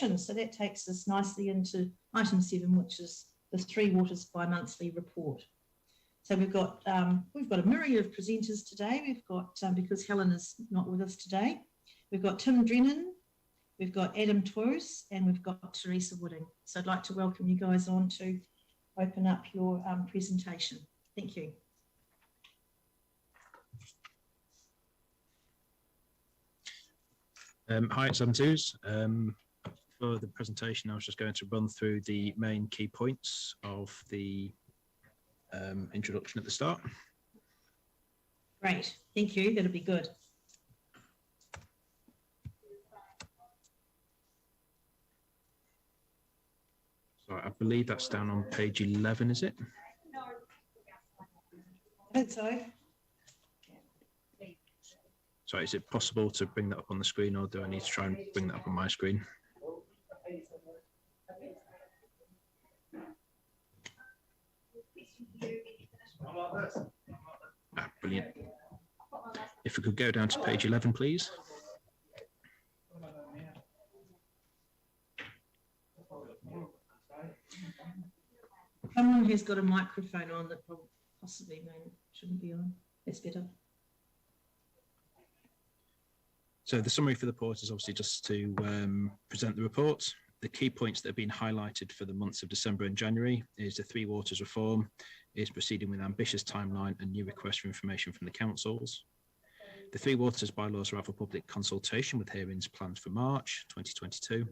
motion. So that takes us nicely into item 7, which is the Three Waters bi-monthly report. So we've got a myriad of presenters today. We've got, because Helen is not with us today, we've got Tim Brennan, we've got Adam Toos, and we've got Teresa Wooding. So I'd like to welcome you guys on to open up your presentation. Thank you. Hi, it's Adam Toos. For the presentation, I was just going to run through the main key points of the introduction at the start. Great, thank you. That'll be good. So I believe that's down on page 11, is it? I think so. So is it possible to bring that up on the screen, or do I need to try and bring that up on my screen? Ah, brilliant. If we could go down to page 11, please. Someone who's got a microphone on that possibly shouldn't be on. That's better. So the summary for the report is obviously just to present the report. The key points that have been highlighted for the months of December and January is the Three Waters reform is proceeding with an ambitious timeline and new requests for information from the councils. The Three Waters bylaws are out for public consultation with hearings planned for March 2022.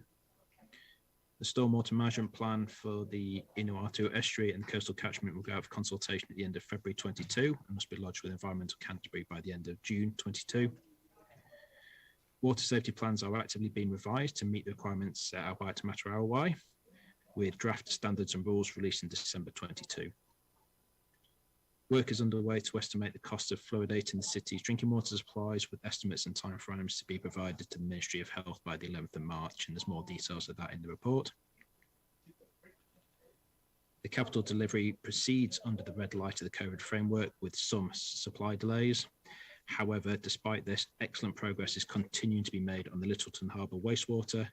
The stormwater management plan for the Inuatu estuary and coastal catchment will go out for consultation at the end of February 22 and must be lodged with Environmental Canterbury by the end of June 22. Water safety plans are actively being revised to meet the requirements set out by Te Mataura Awai, with draft standards and rules released in December 22. Work is underway to estimate the cost of fluoridating the city's drinking water supplies, with estimates and timeframes to be provided to the Ministry of Health by the 11th of March, and there's more details of that in the report. The capital delivery proceeds under the red light of the COVID framework with some supply delays. However, despite this, excellent progress is continuing to be made on the Littleton Harbour wastewater,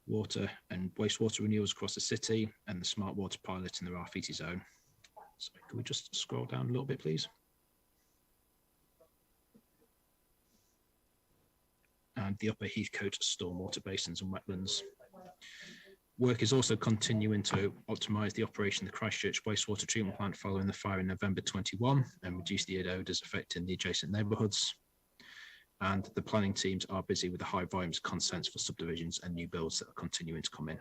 water and wastewater renewals across the city, and the smart water pilot in the Rafiti zone. So can we just scroll down a little bit, please? And the Upper Heathcote stormwater basins and wetlands. Work is also continuing to optimise the operation of the Christchurch wastewater treatment plant following the fire in November 21 and reduce the odours affecting the adjacent neighbourhoods. And the planning teams are busy with the high volumes of consents for subdivisions and new builds that are continuing to come in.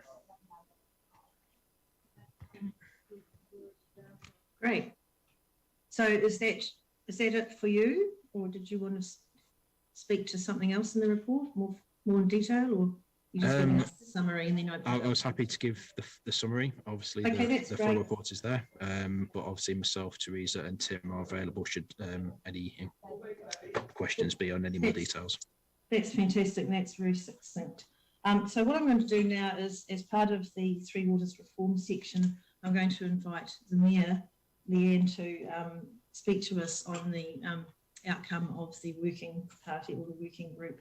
Great. So is that it for you, or did you want to speak to something else in the report, more in detail, or you just giving us the summary and then I was happy to give the summary. Obviously, okay, the full report is there, but obviously myself, Teresa, and Tim are available should any questions be on any more details. That's fantastic. That's very succinct. So what I'm going to do now is, as part of the Three Waters reform section, I'm going to invite the Mayor, Leanne, to speak to us on the outcome of the working party or the working group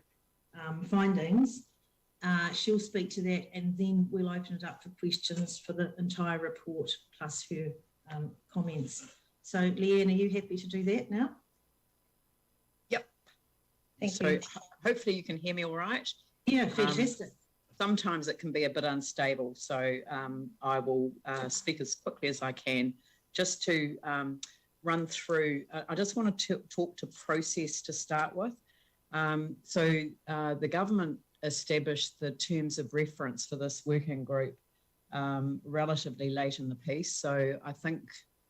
findings. She'll speak to that, and then we'll open it up for questions for the entire report plus her comments. So Leanne, are you happy to do that now? Yep. Thank you. Hopefully you can hear me all right. Yeah, fantastic. Sometimes it can be a bit unstable, so I will speak as quickly as I can. Just to run through, I just want to talk to process to start with. So the government established the terms of reference for this working group relatively late in the piece. So I think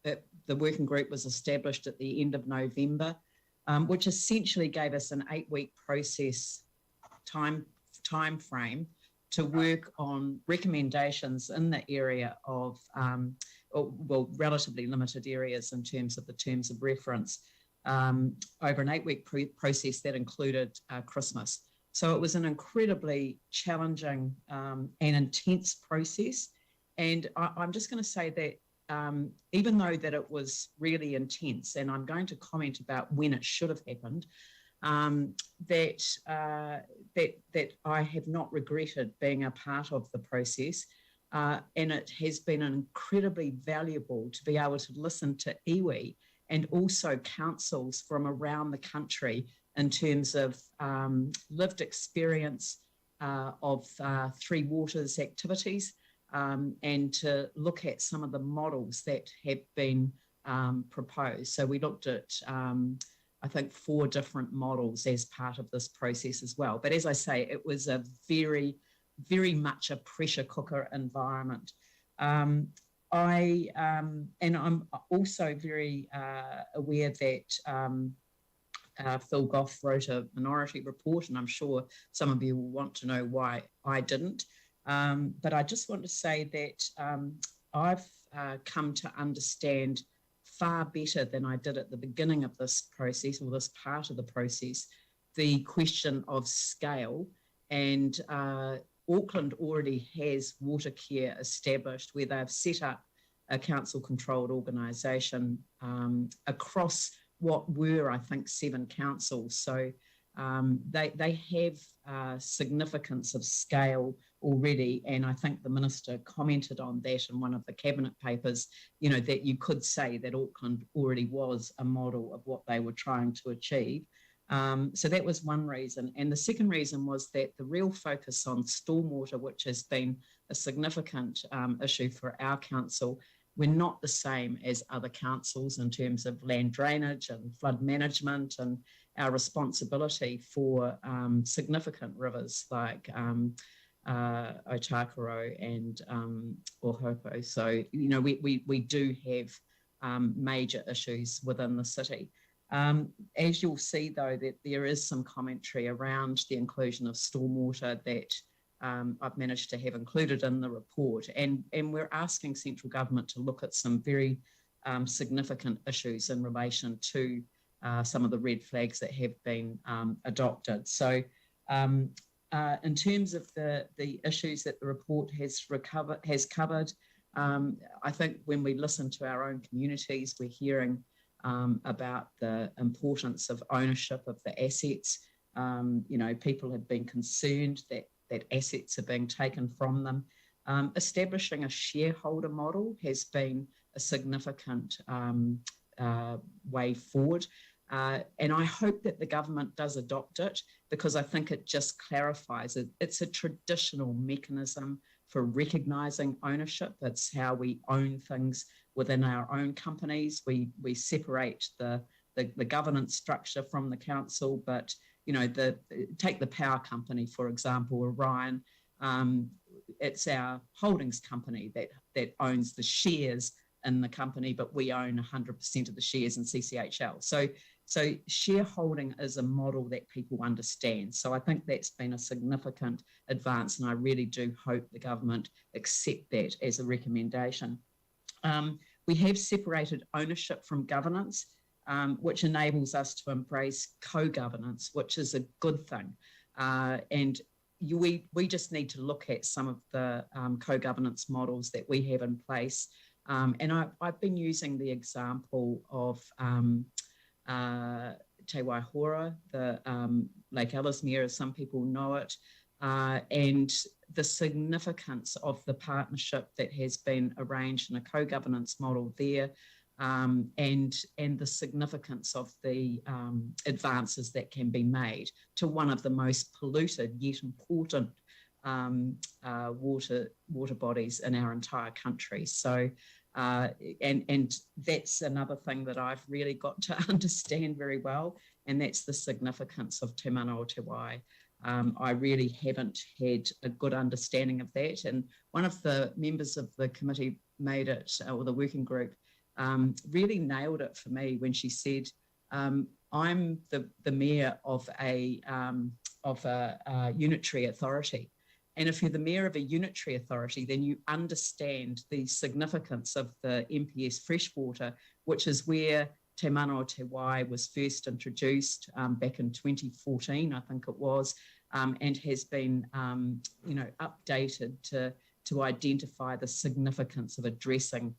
that the working group was established at the end of November, which essentially gave us an 8-week process time frame to work on recommendations in the area of, well, relatively limited areas in terms of the terms of reference over an 8-week process that included Christmas. So it was an incredibly challenging and intense process. And I'm just going to say that even though that it was really intense, and I'm going to comment about when it should have happened, that I have not regretted being a part of the process. And it has been incredibly valuable to be able to listen to iwi and also councils from around the country in terms of lived experience of Three Waters activities, and to look at some of the models that have been proposed. So we looked at, I think, 4 different models as part of this process as well. But as I say, it was a very, very much a pressure cooker environment. And I'm also very aware that Phil Goff wrote a minority report, and I'm sure some of you will want to know why I didn't. But I just want to say that I've come to understand far better than I did at the beginning of this process, or this part of the process, the question of scale. And Auckland already has water care established, where they've set up a council-controlled organisation across what were, I think, 7 councils. So they have significance of scale already, and I think the Minister commented on that in one of the Cabinet papers, you know, that you could say that Auckland already was a model of what they were trying to achieve. So that was one reason. And the second reason was that the real focus on stormwater, which has been a significant issue for our council, we're not the same as other councils in terms of land drainage and flood management and our responsibility for significant rivers like Otakaro and Ohopo. So, you know, we do have major issues within the city. As you'll see, though, that there is some commentary around the inclusion of stormwater that I've managed to have included in the report. And we're asking central government to look at some very significant issues in relation to some of the red flags that have been adopted. So in terms of the issues that the report has covered, I think when we listen to our own communities, we're hearing about the importance of ownership of the assets. You know, people have been concerned that assets are being taken from them. Establishing a shareholder model has been a significant way forward. And I hope that the government does adopt it, because I think it just clarifies it. It's a traditional mechanism for recognising ownership. It's how we own things within our own companies. We separate the governance structure from the council, but you know, take the power company, for example, OBrien. It's our holdings company that owns the shares in the company, but we own 100% of the shares in CCHL. So shareholding is a model that people understand. So I think that's been a significant advance, and I really do hope the government accept that as a recommendation. We have separated ownership from governance, which enables us to embrace co-governance, which is a good thing. And we just need to look at some of the co-governance models that we have in place. And I've been using the example of Te Waihora, the Lake Ellesmere, as some people know it, and the significance of the partnership that has been arranged in a co-governance model there, and the significance of the advances that can be made to one of the most polluted yet important water bodies in our entire country. So, and that's another thing that I've really got to understand very well, and that's the significance of Te Mana o Te Wai. I really haven't had a good understanding of that, and one of the members of the committee made it, or the working group, really nailed it for me when she said, I'm the mayor of a unitary authority. And if you're the mayor of a unitary authority, then you understand the significance of the MPS freshwater, which is where Te Mana o Te Wai was first introduced back in 2014, I think it was, and has been updated to identify the significance of addressing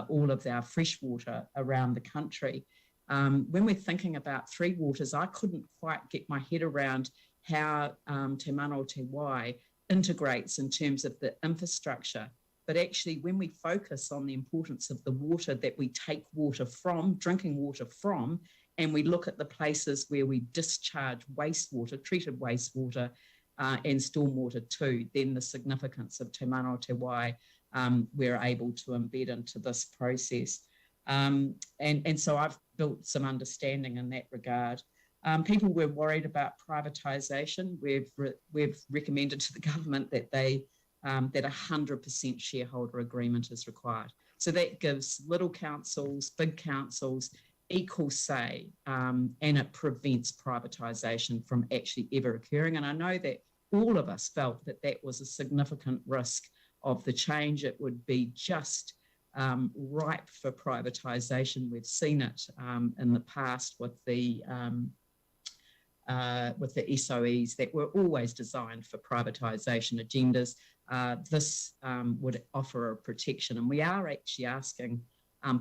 all of our freshwater around the country. When we're thinking about Three Waters, I couldn't quite get my head around how Te Mano Te Wai integrates in terms of the infrastructure. But actually, when we focus on the importance of the water that we take water from, drinking water from, and we look at the places where we discharge wastewater, treated wastewater, and stormwater too, then the significance of Te Mano Te Wai we're able to embed into this process. And so I've built some understanding in that regard. People were worried about privatisation. We've recommended to the government that that 100% shareholder agreement is required. So that gives little councils, big councils, equal say, and it prevents privatisation from actually ever occurring. And I know that all of us felt that that was a significant risk of the change. It would be just ripe for privatisation. We've seen it in the past with the SOEs that were always designed for privatisation agendas. This would offer a protection, and we are actually asking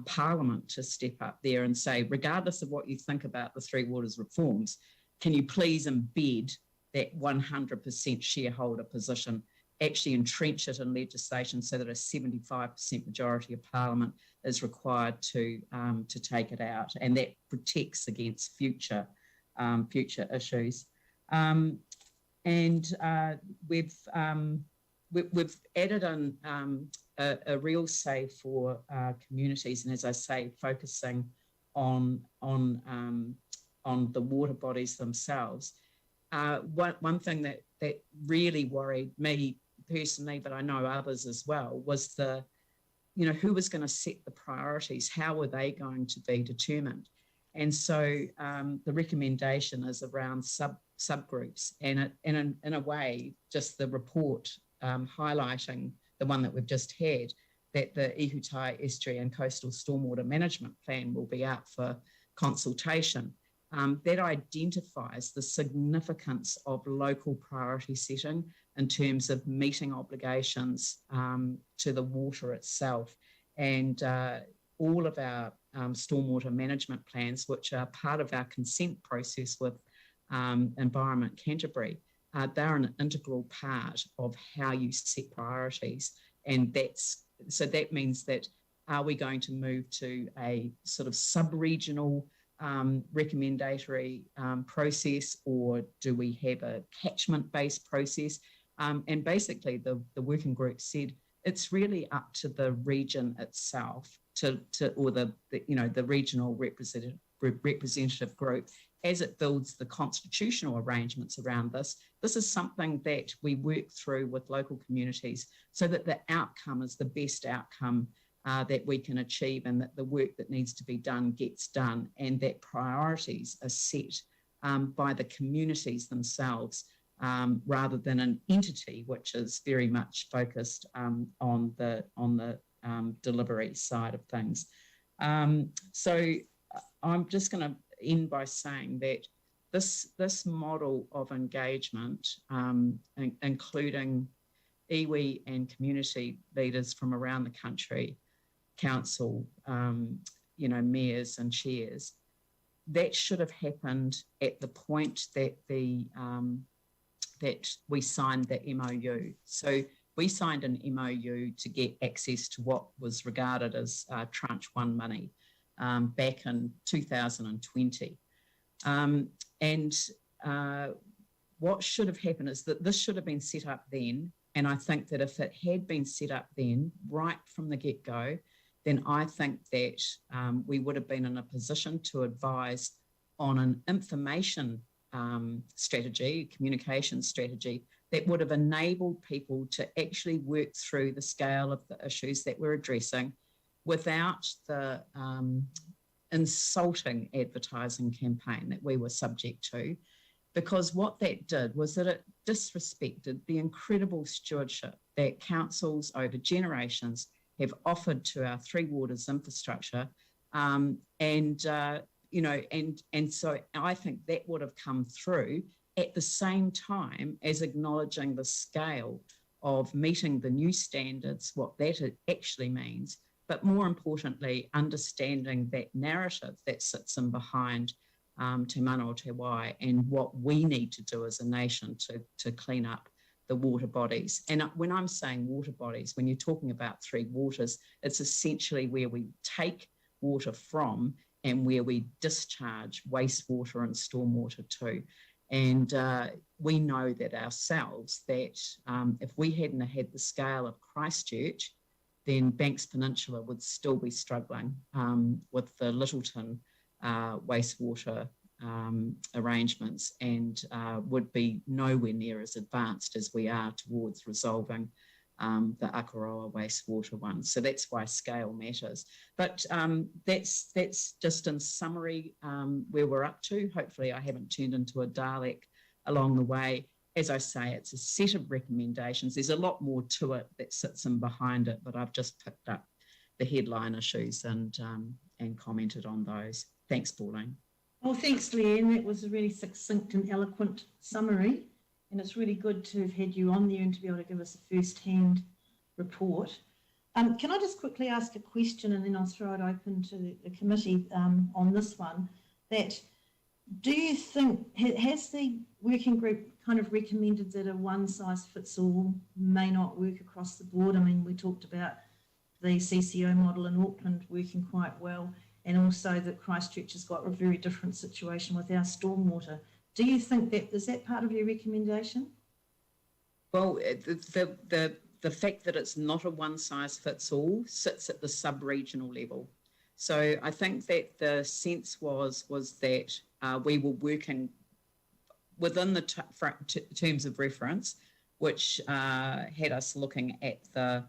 Parliament to step up there and say, regardless of what you think about the Three Waters reforms, can you please embed that 100% shareholder position, actually entrench it in legislation so that a 75% majority of Parliament is required to take it out, and that protects against future issues. We've added in a real say for communities, and as I say, focusing on the water bodies themselves. One thing that really worried me personally, but I know others as well, was who was going to set the priorities? How were they going to be determined? And so the recommendation is around subgroups, and in a way, just the report highlighting the one that we've just had, that the Ihutai Estuary and Coastal Stormwater Management Plan will be out for consultation. That identifies the significance of local priority setting in terms of meeting obligations to the water itself. And all of our stormwater management plans, which are part of our consent process with Environment Canterbury, they're an integral part of how you set priorities. And that means that, are we going to move to a sort of sub-regional recommendatory process, or do we have a catchment-based process? And basically, the working group said it's really up to the region itself or the regional representative group, as it builds the constitutional arrangements around this. This is something that we work through with local communities so that the outcome is the best outcome that we can achieve, and that the work that needs to be done gets done, and that priorities are set by the communities themselves, rather than an entity which is very much focused on the delivery side of things. So I'm just going to end by saying that this model of engagement, including iwi and community leaders from around the country, council, mayors and chairs, that should have happened at the point that that we signed the MOU. So we signed an MOU to get access to what was regarded as tranche one money back in 2020. What should have happened is that this should have been set up then. And I think that if it had been set up then, right from the get-go, then I think that we would have been in a position to advise on an information strategy, communication strategy, that would have enabled people to actually work through the scale of the issues that we're addressing without the insulting advertising campaign that we were subject to. Because what that did was that it disrespected the incredible stewardship that councils over generations have offered to our Three Waters infrastructure. So I think that would have come through at the same time as acknowledging the scale of meeting the new standards, what that actually means but more importantly, understanding that narrative that sits in behind Te Mana o Te Wai and what we need to do as a nation to clean up the water bodies. And when I'm saying water bodies, when you're talking about three waters, it's essentially where we take water from and where we discharge wastewater and stormwater to. And we know that ourselves, that if we hadn't had the scale of Christchurch, then Banks Peninsula would still be struggling with the Littleton wastewater arrangements, and would be nowhere near as advanced as we are towards resolving the Akaroa wastewater one. So that's why scale matters. But that's just in summary where we're up to. Hopefully I haven't turned into a Dalek along the way. As I say, it's a set of recommendations. There's a lot more to it that sits in behind it, but I've just picked up the headline issues and commented on those. Thanks, Pauline. Well, thanks, Leanne. That was a really succinct and eloquent summary, and it's really good to have had you on there and to be able to give us a first-hand report. Can I just quickly ask a question, and then I'll throw it open to the committee on this one? That do you think, has the working group kind of recommended that a one-size-fits-all may not work across the board? I mean, we talked about the CCO model in Auckland working quite well, and also that Christchurch has got a very different situation with our stormwater. Do you think that, is that part of your recommendation? Well, the fact that it's not a one-size-fits-all sits at the sub-regional level. So I think that the sense was that we were working within the terms of reference, which had us looking at the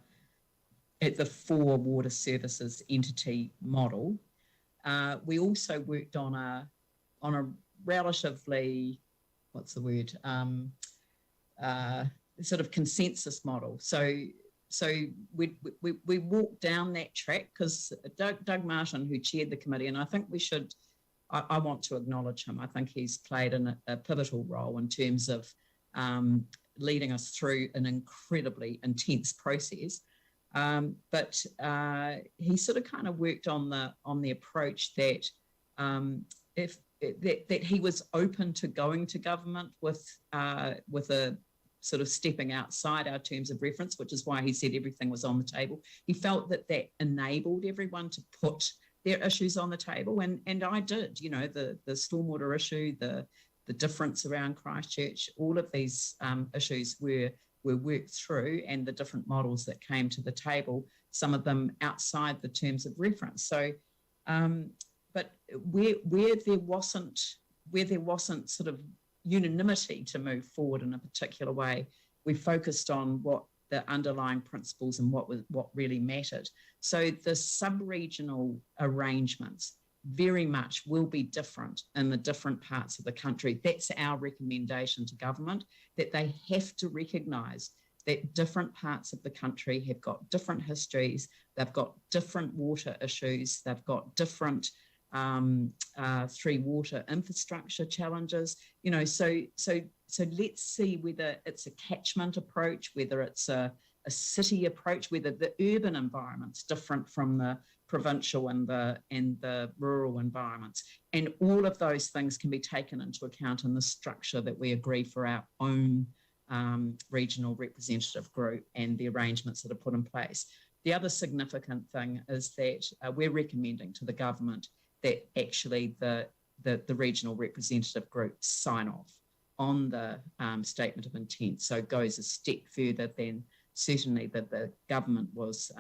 four water services entity model. We also worked on a relatively, what's the word, sort of consensus model. So we walked down that track because Doug Martin, who chaired the committee, and I think we should, I want to acknowledge him. I think he's played a pivotal role in terms of leading us through an incredibly intense process. But he sort of kind of worked on the approach that that he was open to going to government with a sort of stepping outside our terms of reference, which is why he said everything was on the table. He felt that enabled everyone to put their issues on the table, and I did. You know, the stormwater issue, the difference around Christchurch, all of these issues were worked through, and the different models that came to the table, some of them outside the terms of reference. So, but where there wasn't sort of unanimity to move forward in a particular way, we focused on what the underlying principles and what really mattered. So the sub-regional arrangements very much will be different in the different parts of the country. That's our recommendation to government, that they have to recognise that different parts of the country have got different histories, they've got different water issues, they've got different three water infrastructure challenges. You know, so let's see whether it's a catchment approach, whether it's a city approach, whether the urban environment's different from the provincial and the rural environments. And all of those things can be taken into account in the structure that we agree for our own regional representative group and the arrangements that are put in place. The other significant thing is that we're recommending to the government that actually the regional representative group sign off on the statement of intent. So it goes a step further than certainly that the government was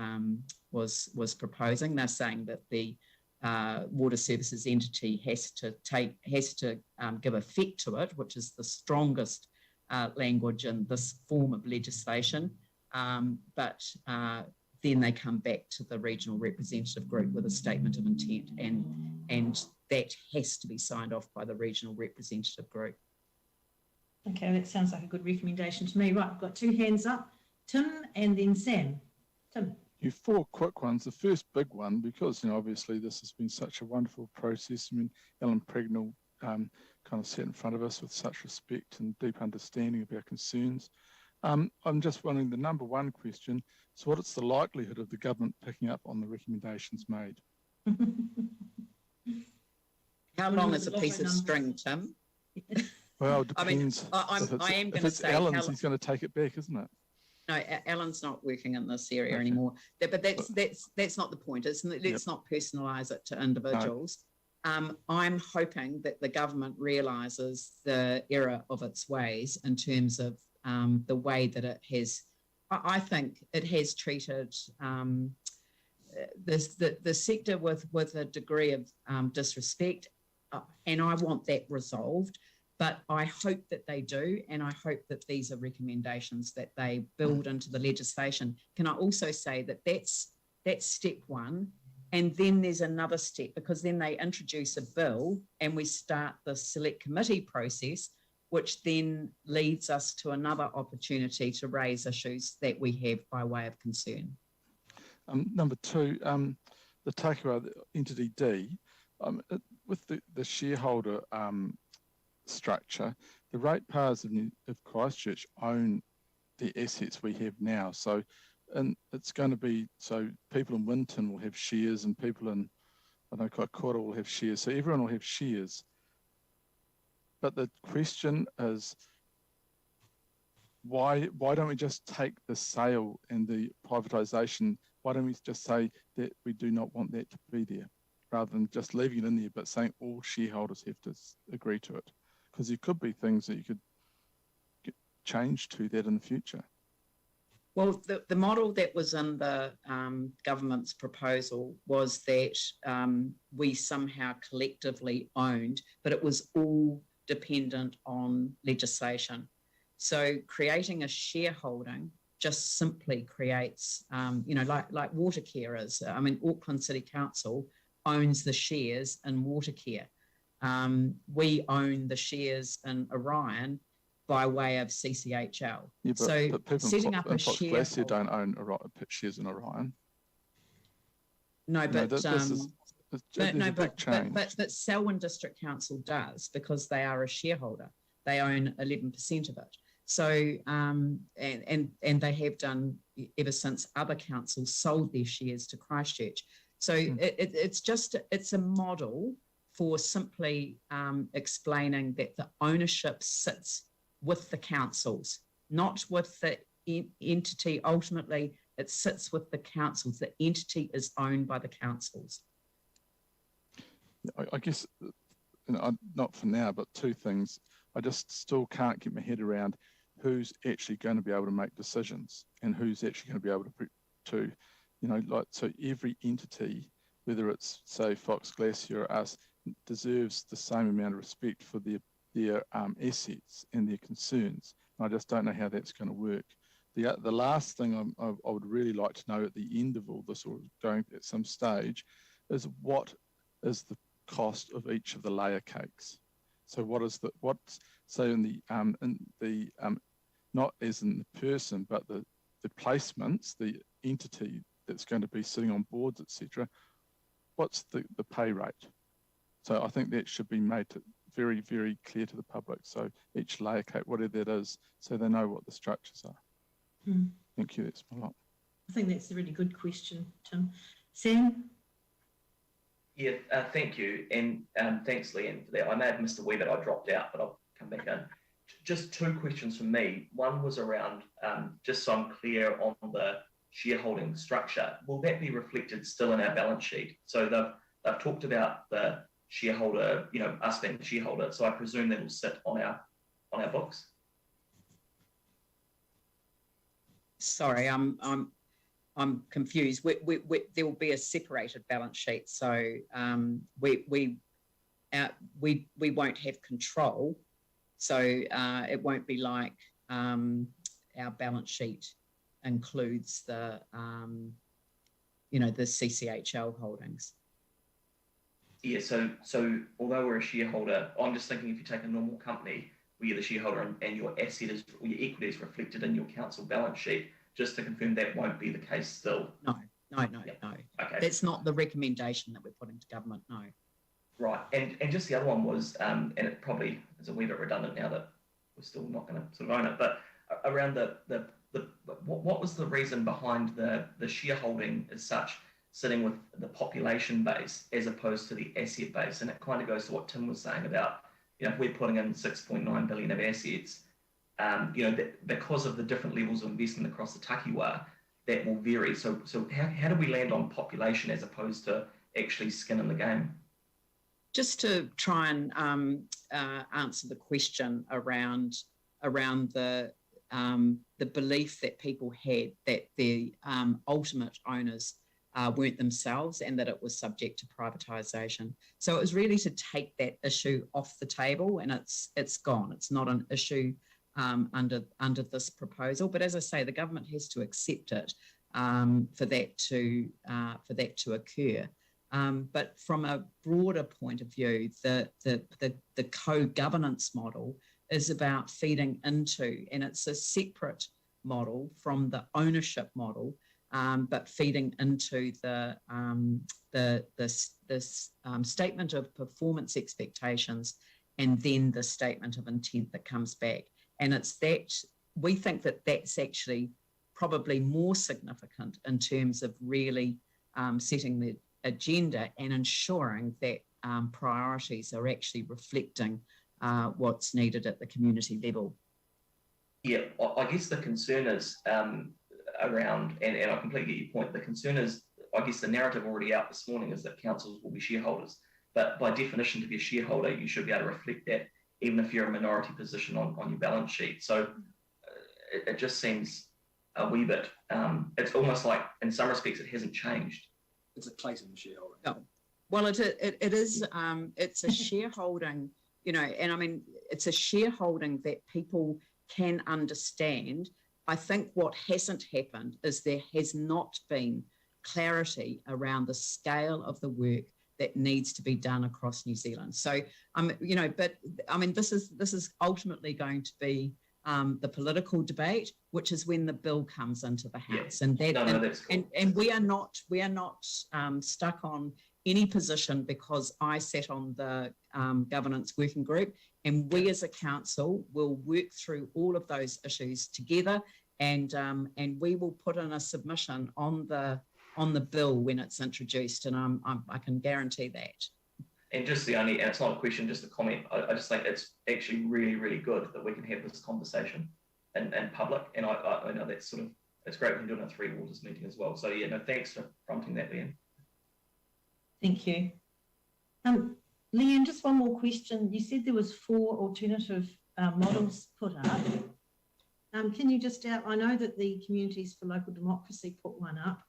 proposing. They're saying that the water services entity has to give effect to it, which is the strongest language in this form of legislation. But then they come back to the regional representative group with a statement of intent, and that has to be signed off by the regional representative group. Okay, that sounds like a good recommendation to me. Right, I've got two hands up, Tim and then Sam. Tim. Four quick ones. The first big one, because obviously this has been such a wonderful process. I mean, Ellen Pregnell kind of sat in front of us with such respect and deep understanding of our concerns. I'm just wondering the number one question. So what is the likelihood of the government picking up on the recommendations made? How long is a piece of string, Tim? Well, it depends. I am going to say Alan's, he's going to take it back, isn't it? No, Alan's not working in this area anymore. But that's not the point. Let's not personalise it to individuals. No. I'm hoping that the government realises the error of its ways in terms of the way that it has. I think it has treated the sector with a degree of disrespect, and I want that resolved. But I hope that they do, and I hope that these are recommendations that they build into the legislation. Can I also say that that's step one, and then there's another step, because then they introduce a bill and we start the select committee process, which then leads us to another opportunity to raise issues that we have by way of concern. Number two, the takeaway entity D, with the shareholder structure, the ratepayers of Christchurch own the assets we have now. So, and it's going to be, so people in Winton will have shares and people in, I don't know, Kaikoura will have shares. So everyone will have shares. But the question is, why don't we just take the sale and the privatisation, why don't we just say that we do not want that to be there, rather than just leaving it in there, but saying all shareholders have to agree to it? Because there could be things that you could change to that in the future. Well, the model that was in the government's proposal was that we somehow collectively owned, but it was all dependent on legislation. So creating a shareholding just simply creates, like water care is. I mean, Auckland City Council owns the shares in water care. We own the shares in OBrien by way of CCHL. Yeah, but setting up a shareholder don't own shares in OBrien. No, but this is a big change. But Selwyn District Council does, because they are a shareholder. They own 11% of it. So and they have done ever since other councils sold their shares to Christchurch. So it's a model for simply explaining that the ownership sits with the councils, not with the entity. Ultimately, it sits with the councils. The entity is owned by the councils. I guess, not for now, but two things. I just still can't get my head around who's actually going to be able to make decisions and who's actually going to be able to so every entity, whether it's, say, Fox Glacier or us, deserves the same amount of respect for their assets and their concerns. And I just don't know how that's going to work. The last thing I would really like to know at the end of all this, or going at some stage, is what is the cost of each of the layer cakes. So not as in the person, but the placements, the entity that's going to be sitting on boards, etc. What's the pay rate? So I think that should be made very, very clear to the public. So each layer cake, whatever that is, so they know what the structures are. Thank you. That's my lot. I think that's a really good question, Tim. Sam? Yeah, thank you. And thanks, Leanne, for that. I may have missed a wee bit. I dropped out, but I'll come back in. Just two questions from me. One was around, just so I'm clear on the shareholding structure, will that be reflected still in our balance sheet? So they've talked about the shareholder, us being the shareholder. So I presume that will sit on our books. Sorry, I'm confused. There will be a separated balance sheet, so we won't have control. So it won't be like our balance sheet includes the the CCHL holdings. Yeah. So although we're a shareholder, I'm just thinking if you take a normal company where you're the shareholder and your asset is, or your equity is reflected in your council balance sheet, just to confirm that won't be the case still. No. Okay. That's not the recommendation that we're putting to government. No. Right. And just the other one was, and it probably is a wee bit redundant now that we're still not going to sort of own it, but around what was the reason behind the shareholding as such sitting with the population base as opposed to the asset base? And it kind of goes to what Tim was saying about, if we're putting in 6.9 billion of assets, because of the different levels of investment across the takiwa, that will vary. So how do we land on population as opposed to actually skin in the game? Just to try and answer the question around the belief that people had that the ultimate owners weren't themselves and that it was subject to privatisation. So it was really to take that issue off the table, and it's gone. It's not an issue under this proposal. But as I say, the government has to accept it for that to occur. But from a broader point of view, the co-governance model is about feeding into, and it's a separate model from the ownership model, but feeding into the statement of performance expectations and then the statement of intent that comes back. And it's that, we think that that's actually probably more significant in terms of really setting the agenda and ensuring that priorities are actually reflecting what's needed at the community level. Yeah, I guess the concern is around, and I completely get your point, the concern is, I guess the narrative already out this morning is that councils will be shareholders, but by definition to be a shareholder, you should be able to reflect that even if you're a minority position on your balance sheet. So it just seems a wee bit, it's almost like in some respects it hasn't changed. It's a place in the shareholding. No. Well, it is, it's a shareholding, and I mean, it's a shareholding that people can understand. I think what hasn't happened is there has not been clarity around the scale of the work that needs to be done across New Zealand. So, but I mean, this is ultimately going to be the political debate, which is when the bill comes into the House, and that's cool. and we are not stuck on any position because I sat on the governance working group, and we as a council will work through all of those issues together, and we will put in a submission on the bill when it's introduced, and I can guarantee that. And just and it's not a question, just a comment, I just think it's actually really, really good that we can have this conversation in public, and I know that's sort of, it's great we can do it in a Three Waters meeting as well. So yeah, no, thanks for prompting that, Leanne. Thank you. Leanne, just one more question. You said there was 4 alternative models put up. Can you just I know that the Communities for Local Democracy put one up.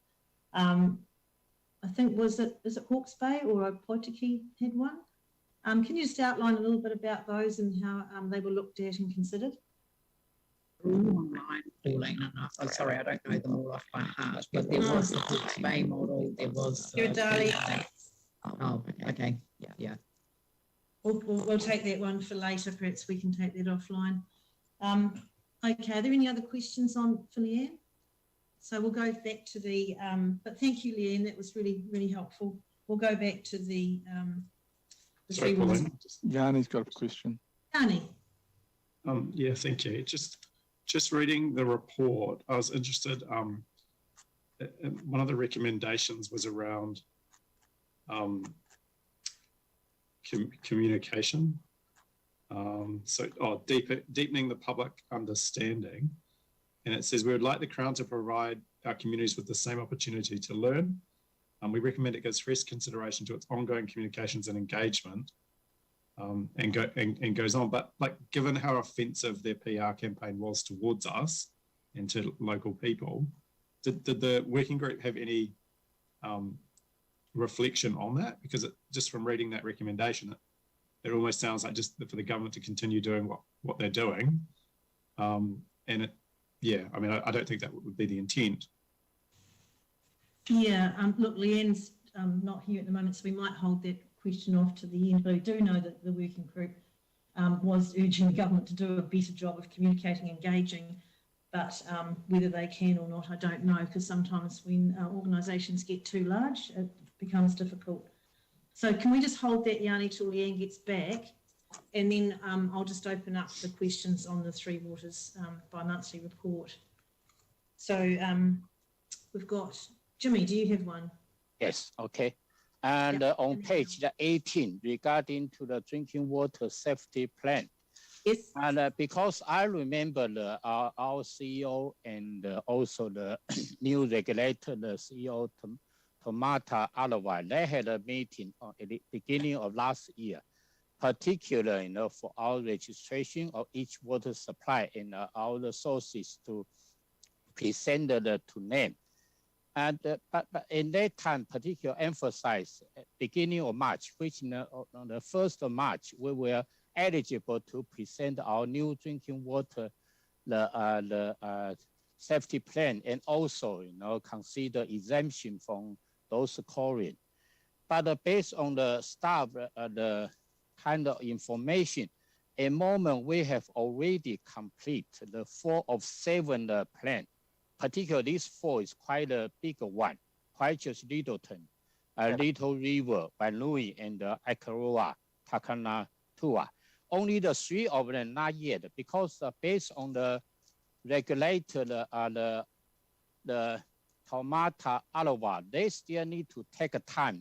I think, is it Hawke's Bay or Poitiki had one? Can you just outline a little bit about those and how they were looked at and considered? Online, Pauline, I'm sorry, I don't know them all off by heart, but there was the Hawke's Bay model, there was... Oh, okay, yeah. We'll take that one for later, perhaps we can take that offline. Okay, are there any other questions for Leanne? So we'll go back to the, but thank you, Leanne, that was really, really helpful. We'll go back to the Sorry, Pauline. Yanni's got a question. Yanni. Yeah, thank you. Just reading the report, I was interested, one of the recommendations was around communication. Deepening the public understanding. And it says, we would like the Crown to provide our communities with the same opportunity to learn. We recommend it gives fresh consideration to its ongoing communications and engagement, and goes on. But given how offensive their PR campaign was towards us and to local people, did the working group have any reflection on that? Because just from reading that recommendation, it almost sounds like just for the government to continue doing what they're doing. Yeah, I mean, I don't think that would be the intent. Yeah, look, Leanne's not here at the moment, so we might hold that question off to the end, but I do know that the working group was urging the government to do a better job of communicating, engaging, but whether they can or not, I don't know, because sometimes when organisations get too large, it becomes difficult. So can we just hold that, Yanni, till Leanne gets back? And then I'll just open up the questions on the Three Waters bi-monthly report. So we've got, Jimmy, do you have one? Yes, okay. And on page 18, regarding to the drinking water safety plan. Yes. And because I remember our CEO and also the new regulator, the CEO, Tomata Alawai, they had a meeting at the beginning of last year, particularly, for our registration of each water supply and our sources to present to name. And but in that time, particular emphasize beginning of March, which on the 1st of March, we were eligible to present our new drinking water, the safety plan, and also consider exemption from those chlorine. But based on the staff, the kind of information, at the moment we have already completed the 4 of 7 plan. Particularly this 4 is quite a big one. Christchurch, Littleton, Little River, Banui, and Akaroa, Takanatua. Only the 3 of them not yet, because based on the regulator, the Taumata Alawa, they still need to take a time,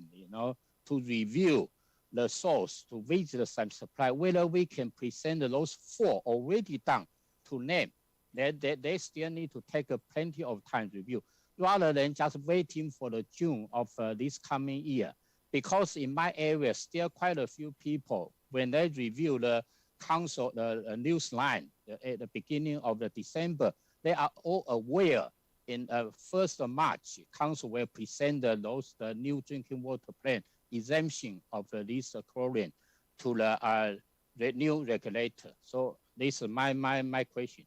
to review the source, to visit some supply, whether we can present those 4 already done to name. They still need to take plenty of time to review, rather than just waiting for the June of this coming year. Because in my area, still quite a few people, when they review the council, the news line at the beginning of the December, they are all aware in 1st of March, council will present the new drinking water plan exemption of this chlorine to the new regulator. So this is my question.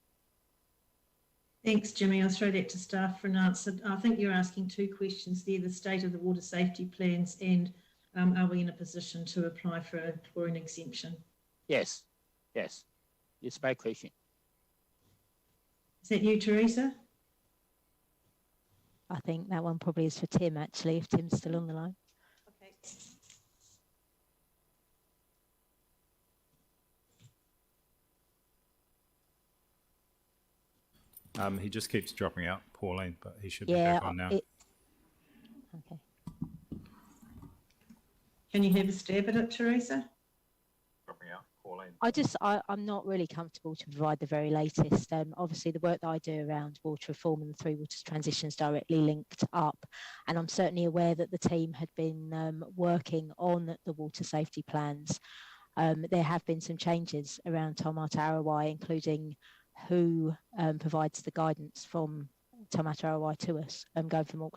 Thanks, Jimmy. I'll throw that to staff for an answer. I think you're asking 2 questions there, the state of the water safety plans and are we in a position to apply for a chlorine exemption? Yes, it's my question. Is that you, Teresa? I think that one probably is for Tim, actually, if Tim's still on the line. Okay. He just keeps dropping out, Pauline, but he should be back on now. Okay. Can you have a stab at it, Teresa? Dropping out, Pauline. I'm not really comfortable to provide the very latest. Obviously, the work that I do around water reform and the Three Waters transition is directly linked up. And I'm certainly aware that the team had been working on the water safety plans. There have been some changes around Taumata Arawai, including who provides the guidance from Taumata Arawai to us, going from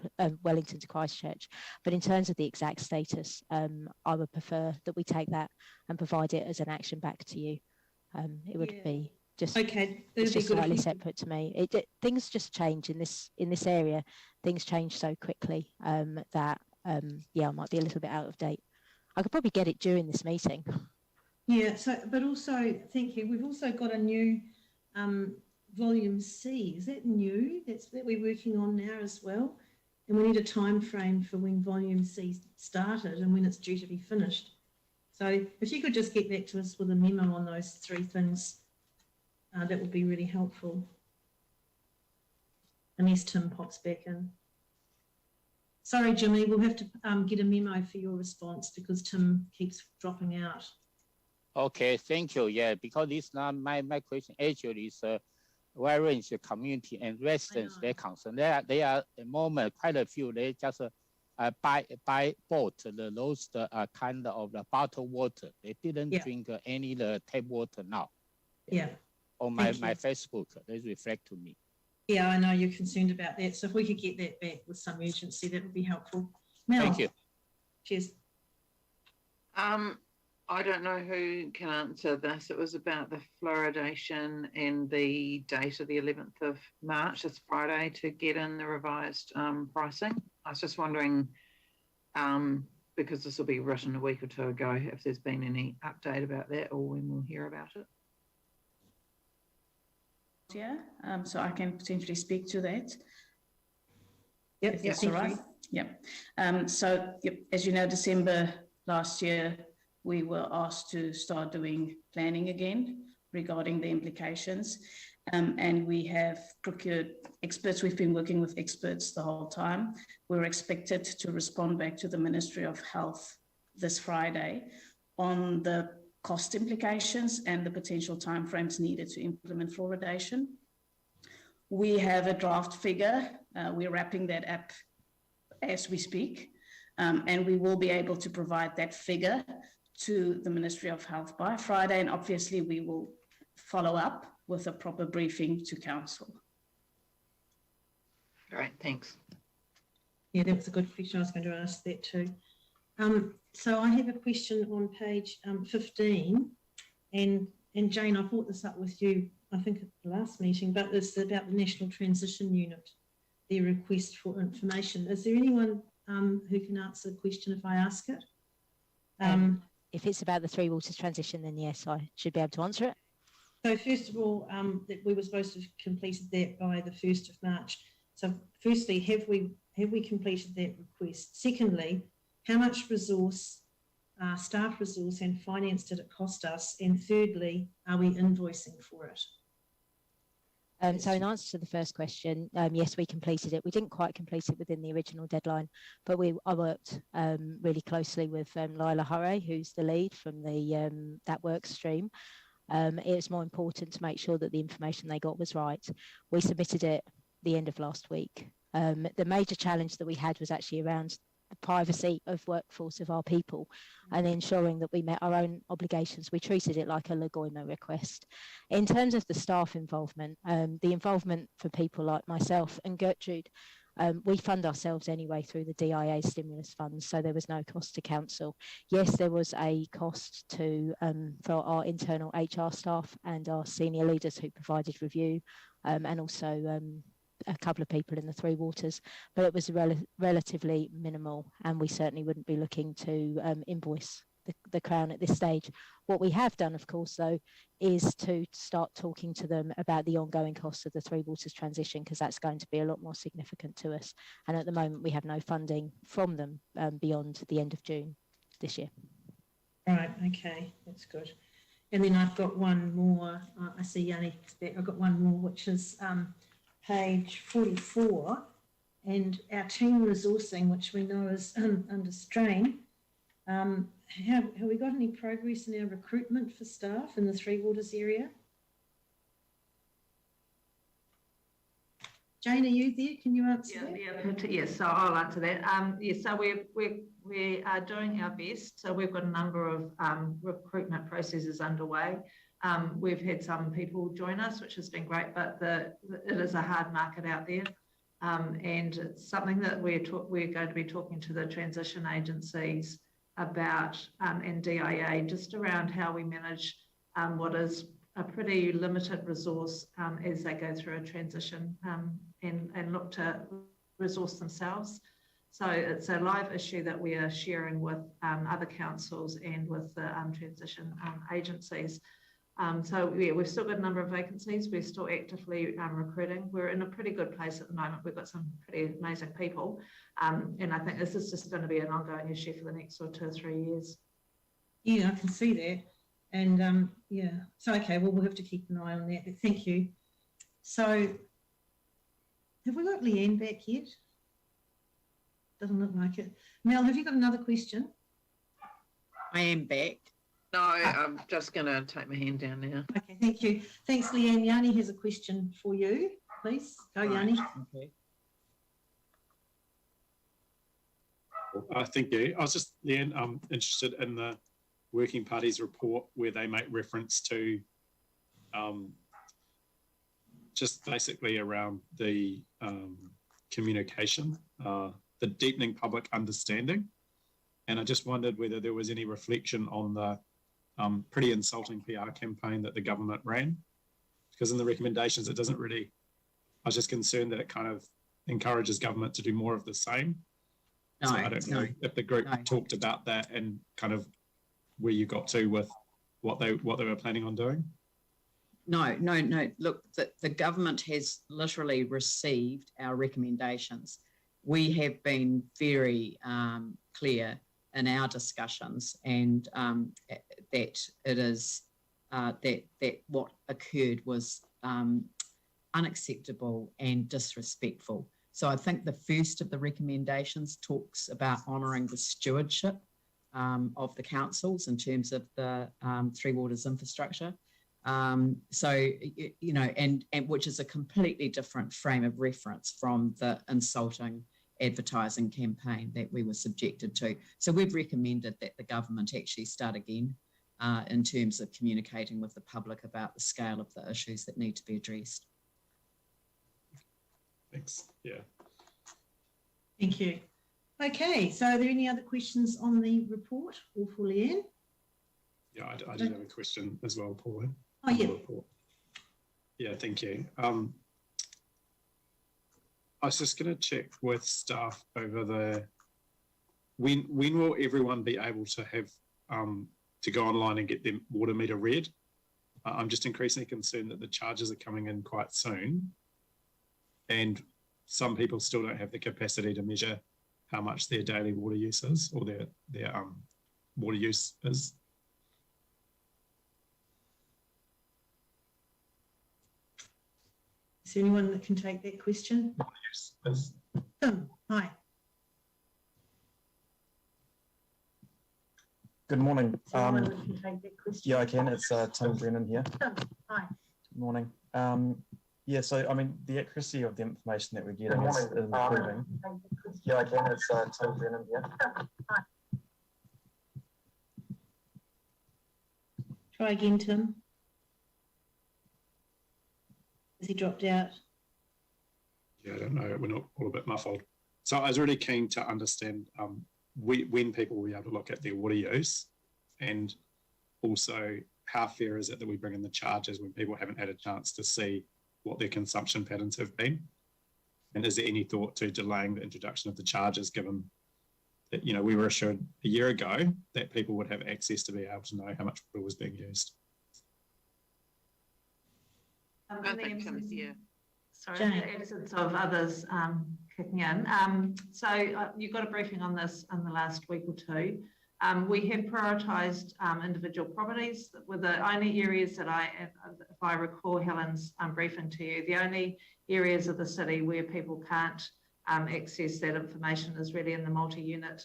Wellington to Christchurch. But in terms of the exact status, I would prefer that we take that and provide it as an action back to you. It would be just, okay. It's just slightly separate to me. Things just change in this area. Things change so quickly that I might be a little bit out of date. I could probably get it during this meeting. Yeah. So, but also, thank you. We've also got a new volume C. Is that new? That we're working on now as well. And we need a time frame for when volume C started and when it's due to be finished. So if you could just get back to us with a memo on those 3 things, that would be really helpful. Unless Tim pops back in. Sorry, Jimmy, we'll have to get a memo for your response because Tim keeps dropping out. Okay, thank you. Yeah, because it's not my question. Actually, it's various community and residents, they're concerned. They are at the moment, quite a few, they just buy bought those kind of the bottled water. They didn't drink any tap water now. Yeah. On my Facebook, they reflect to me. Yeah, I know you're concerned about that. So if we could get that back with some urgency, that would be helpful. Mel. Thank you. Cheers. I don't know who can answer this. It was about the fluoridation and the date of the 11th of March, this Friday, to get in the revised pricing. I was just wondering, because this will be written a week or 2 ago, if there's been any update about that or when we'll hear about it. Yeah, so I can potentially speak to that. Yep, if that's all right. Yep. As you know, December last year, we were asked to start doing planning again regarding the implications. And we have procured experts. We've been working with experts the whole time. We're expected to respond back to the Ministry of Health this Friday on the cost implications and the potential timeframes needed to implement fluoridation. We have a draft figure. We're wrapping that up as we speak, and we will be able to provide that figure to the Ministry of Health by Friday, and obviously we will follow up with a proper briefing to council. All right, thanks. Yeah, that was a good question. I was going to ask that too. So I have a question on page 15, and Jane, I brought this up with you, I think at the last meeting, but it's about the National Transition Unit, their request for information. Is there anyone who can answer the question if I ask it? If it's about the Three Waters transition, then yes, I should be able to answer it. So first of all, that we were supposed to have completed that by the 1st of March. So firstly, have we completed that request? Secondly, how much resource, staff resource and finance did it cost us? And thirdly, are we invoicing for it? So in answer to the first question, yes, we completed it. We didn't quite complete it within the original deadline, but I worked really closely with Lila Hurray, who's the lead from the that work stream. It's more important to make sure that the information they got was right. We submitted it the end of last week. The major challenge that we had was actually around the privacy of workforce of our people and ensuring that we met our own obligations. We treated it like a Lagoima request. In terms of the staff involvement, the involvement for people like myself and Gertrude, we fund ourselves anyway through the DIA stimulus funds, so there was no cost to council. Yes, there was a cost to for our internal HR staff and our senior leaders who provided review, and also a couple of people in the Three Waters, but it was relatively minimal, and we certainly wouldn't be looking to invoice the Crown at this stage. What we have done, of course, though, is to start talking to them about the ongoing costs of the Three Waters transition, because that's going to be a lot more significant to us. And at the moment, we have no funding from them beyond the end of June this year. Right, okay, that's good. And then I've got one more, I see Yanni, I've got one more, which is page 44, and our team resourcing, which we know is under strain. Have we got any progress in our recruitment for staff in the Three Waters area? Jane, are you there? Can you answer that? Yes, so I'll answer that. Yes, so we are doing our best. So we've got a number of recruitment processes underway. We've had some people join us, which has been great, but it is a hard market out there. And it's something that we're going to be talking to the transition agencies about and DIA, just around how we manage what is a pretty limited resource as they go through a transition and look to resource themselves. So it's a live issue that we are sharing with other councils and with the transition agencies. So yeah, we've still got a number of vacancies. We're still actively recruiting. We're in a pretty good place at the moment. We've got some pretty amazing people. And I think this is just going to be an ongoing issue for the next sort of 2 or 3 years. Yeah, I can see that. And yeah, so okay, well, we'll have to keep an eye on that. But thank you. So have we got Leanne back yet? Doesn't look like it. Mel, have you got another question? I am back. No, I'm just going to take my hand down now. Okay, thank you. Thanks, Leanne. Yanni has a question for you. Please, go, Yanni. Okay. Thank you. I was just, Leanne, interested in the Working Party's report where they make reference to just basically around the communication, the deepening public understanding. And I just wondered whether there was any reflection on the pretty insulting PR campaign that the government ran, because in the recommendations, it doesn't really, I was just concerned that it kind of encourages government to do more of the same. No, so I don't know if the group talked about that and kind of where you got to with what they were planning on doing. No. Look, the government has literally received our recommendations. We have been very clear in our discussions, and that it is that what occurred was unacceptable and disrespectful. So I think the first of the recommendations talks about honouring the stewardship of the councils in terms of the Three Waters infrastructure. So, you know, and which is a completely different frame of reference from the insulting advertising campaign that we were subjected to. So we've recommended that the government actually start again in terms of communicating with the public about the scale of the issues that need to be addressed. Thanks. Yeah. Thank you. Okay, so are there any other questions on the report or for Leanne? Yeah, I did have a question as well, Pauline. Oh, yeah. Yeah, thank you. I was just going to check with staff over the, when will everyone be able to have, to go online and get their water meter read? I'm just increasingly concerned that the charges are coming in quite soon, and some people still don't have the capacity to measure how much their daily water use is, or their water use is. Is there anyone that can take that question? Water use is. Hi. Good morning. Is there anyone that can take that question? Yeah, I can. It's Tim Brennan here. Hi. Good morning. Yeah, so I mean, the accuracy of the information that we're getting is improving. Yeah, I can. It's Tim Brennan here. Try again, Tim. Has he dropped out? Yeah, I don't know. We're not all a bit muffled. So I was really keen to understand when people will be able to look at their water use, and also how fair is it that we bring in the charges when people haven't had a chance to see what their consumption patterns have been? And is there any thought to delaying the introduction of the charges, given that, you know, we were assured a year ago that people would have access to be able to know how much water was being used? I think Tim's here. Sorry, in the absence of others kicking in. So you got a briefing on this in the last week or two. We have prioritised individual properties with the only areas that if I recall Helen's briefing to you, the only areas of the city where people can't access that information is really in the multi-unit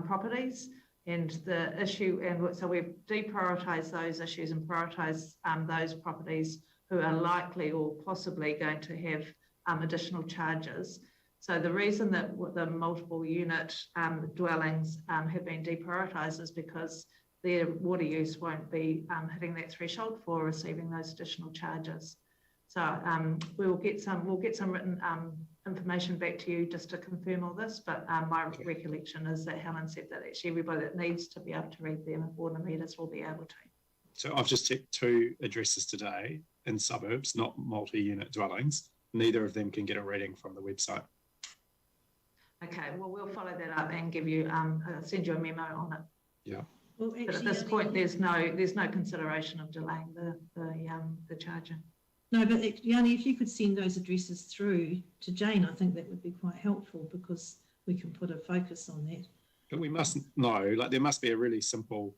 properties. And the issue, and so we've deprioritised those issues and prioritised those properties who are likely or possibly going to have additional charges. So the reason that the multiple unit dwellings have been deprioritised is because their water use won't be hitting that threshold for receiving those additional charges. So we'll get some written information back to you just to confirm all this, but my recollection is that Helen said that actually everybody that needs to be able to read their water meters will be able to. So I've just checked 2 addresses today in suburbs, not multi-unit dwellings. Neither of them can get a reading from the website. Okay, well, we'll follow that up and give you send you a memo on it. Yeah. Well, actually, but at this point, there's no consideration of delaying the charging. No, but Yanni, if you could send those addresses through to Jane, I think that would be quite helpful, because we can put a focus on that. But we must know, like, there must be a really simple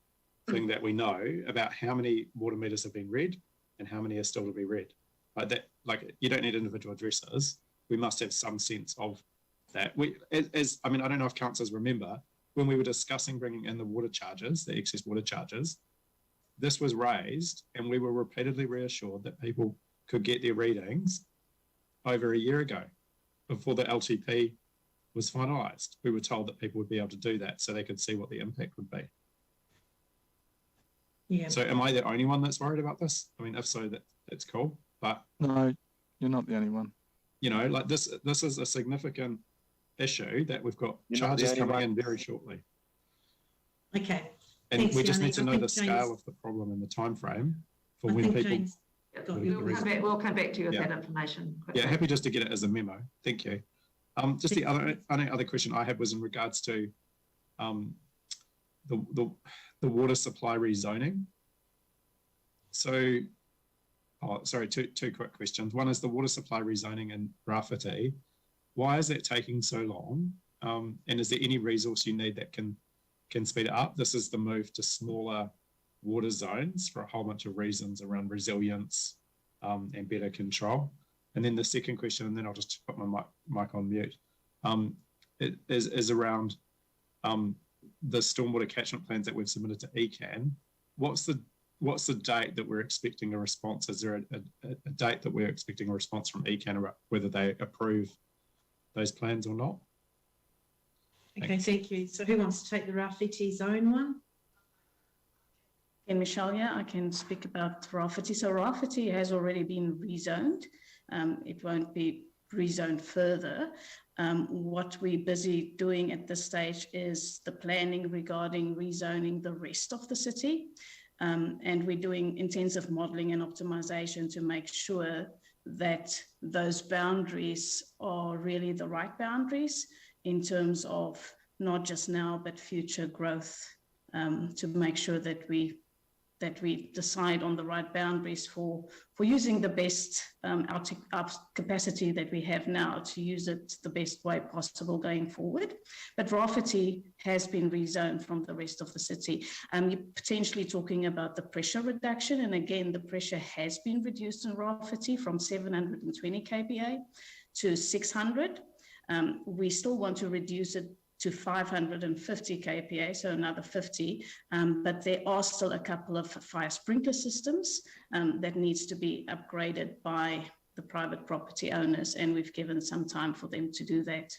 thing that we know about how many water meters have been read and how many are still to be read. Like that, like, you don't need individual addresses. We must have some sense of that. I mean, I don't know if councillors remember when we were discussing bringing in the water charges, the excess water charges, this was raised and we were repeatedly reassured that people could get their readings over a year ago before the LTP was finalised. We were told that people would be able to do that so they could see what the impact would be. Yeah. So am I the only one that's worried about this? I mean, if so, that's cool. But no, you're not the only one. You know, like this is a significant issue that we've got charges coming in very shortly. Okay. And thanks, we just Yanni. need to know the scale of the problem and the time frame for when people. We'll come back to you with that information quickly. Yeah, happy just to get it as a memo. Thank you. Just the other question I had was in regards to the water supply rezoning. So, two quick questions. One is the water supply rezoning in Rafiti. Why is that taking so long? And is there any resource you need that can speed it up? This is the move to smaller water zones for a whole bunch of reasons around resilience and better control. And then the second question, and then I'll just put my mic on mute, is around the stormwater catchment plans that we've submitted to ECAN. What's the date that we're expecting a response? Is there a date that we're expecting a response from ECAN about whether they approve those plans or not? Okay, thank you. So who wants to take the Rafiti zone one? And Michelle, yeah, I can speak about Rafiti. So Rafiti has already been rezoned. It won't be rezoned further. What we're busy doing at this stage is the planning regarding rezoning the rest of the city. And we're doing intensive modelling and optimization to make sure that those boundaries are really the right boundaries in terms of not just now, but future growth, to make sure that we decide on the right boundaries for using the best our capacity that we have now to use it the best way possible going forward. But Rafiti has been rezoned from the rest of the city. You're potentially talking about the pressure reduction. And again, the pressure has been reduced in Rafiti from 720 kPa to 600. We still want to reduce it to 550 kPa, so another 50, but there are still a couple of fire sprinkler systems that needs to be upgraded by the private property owners, and we've given some time for them to do that.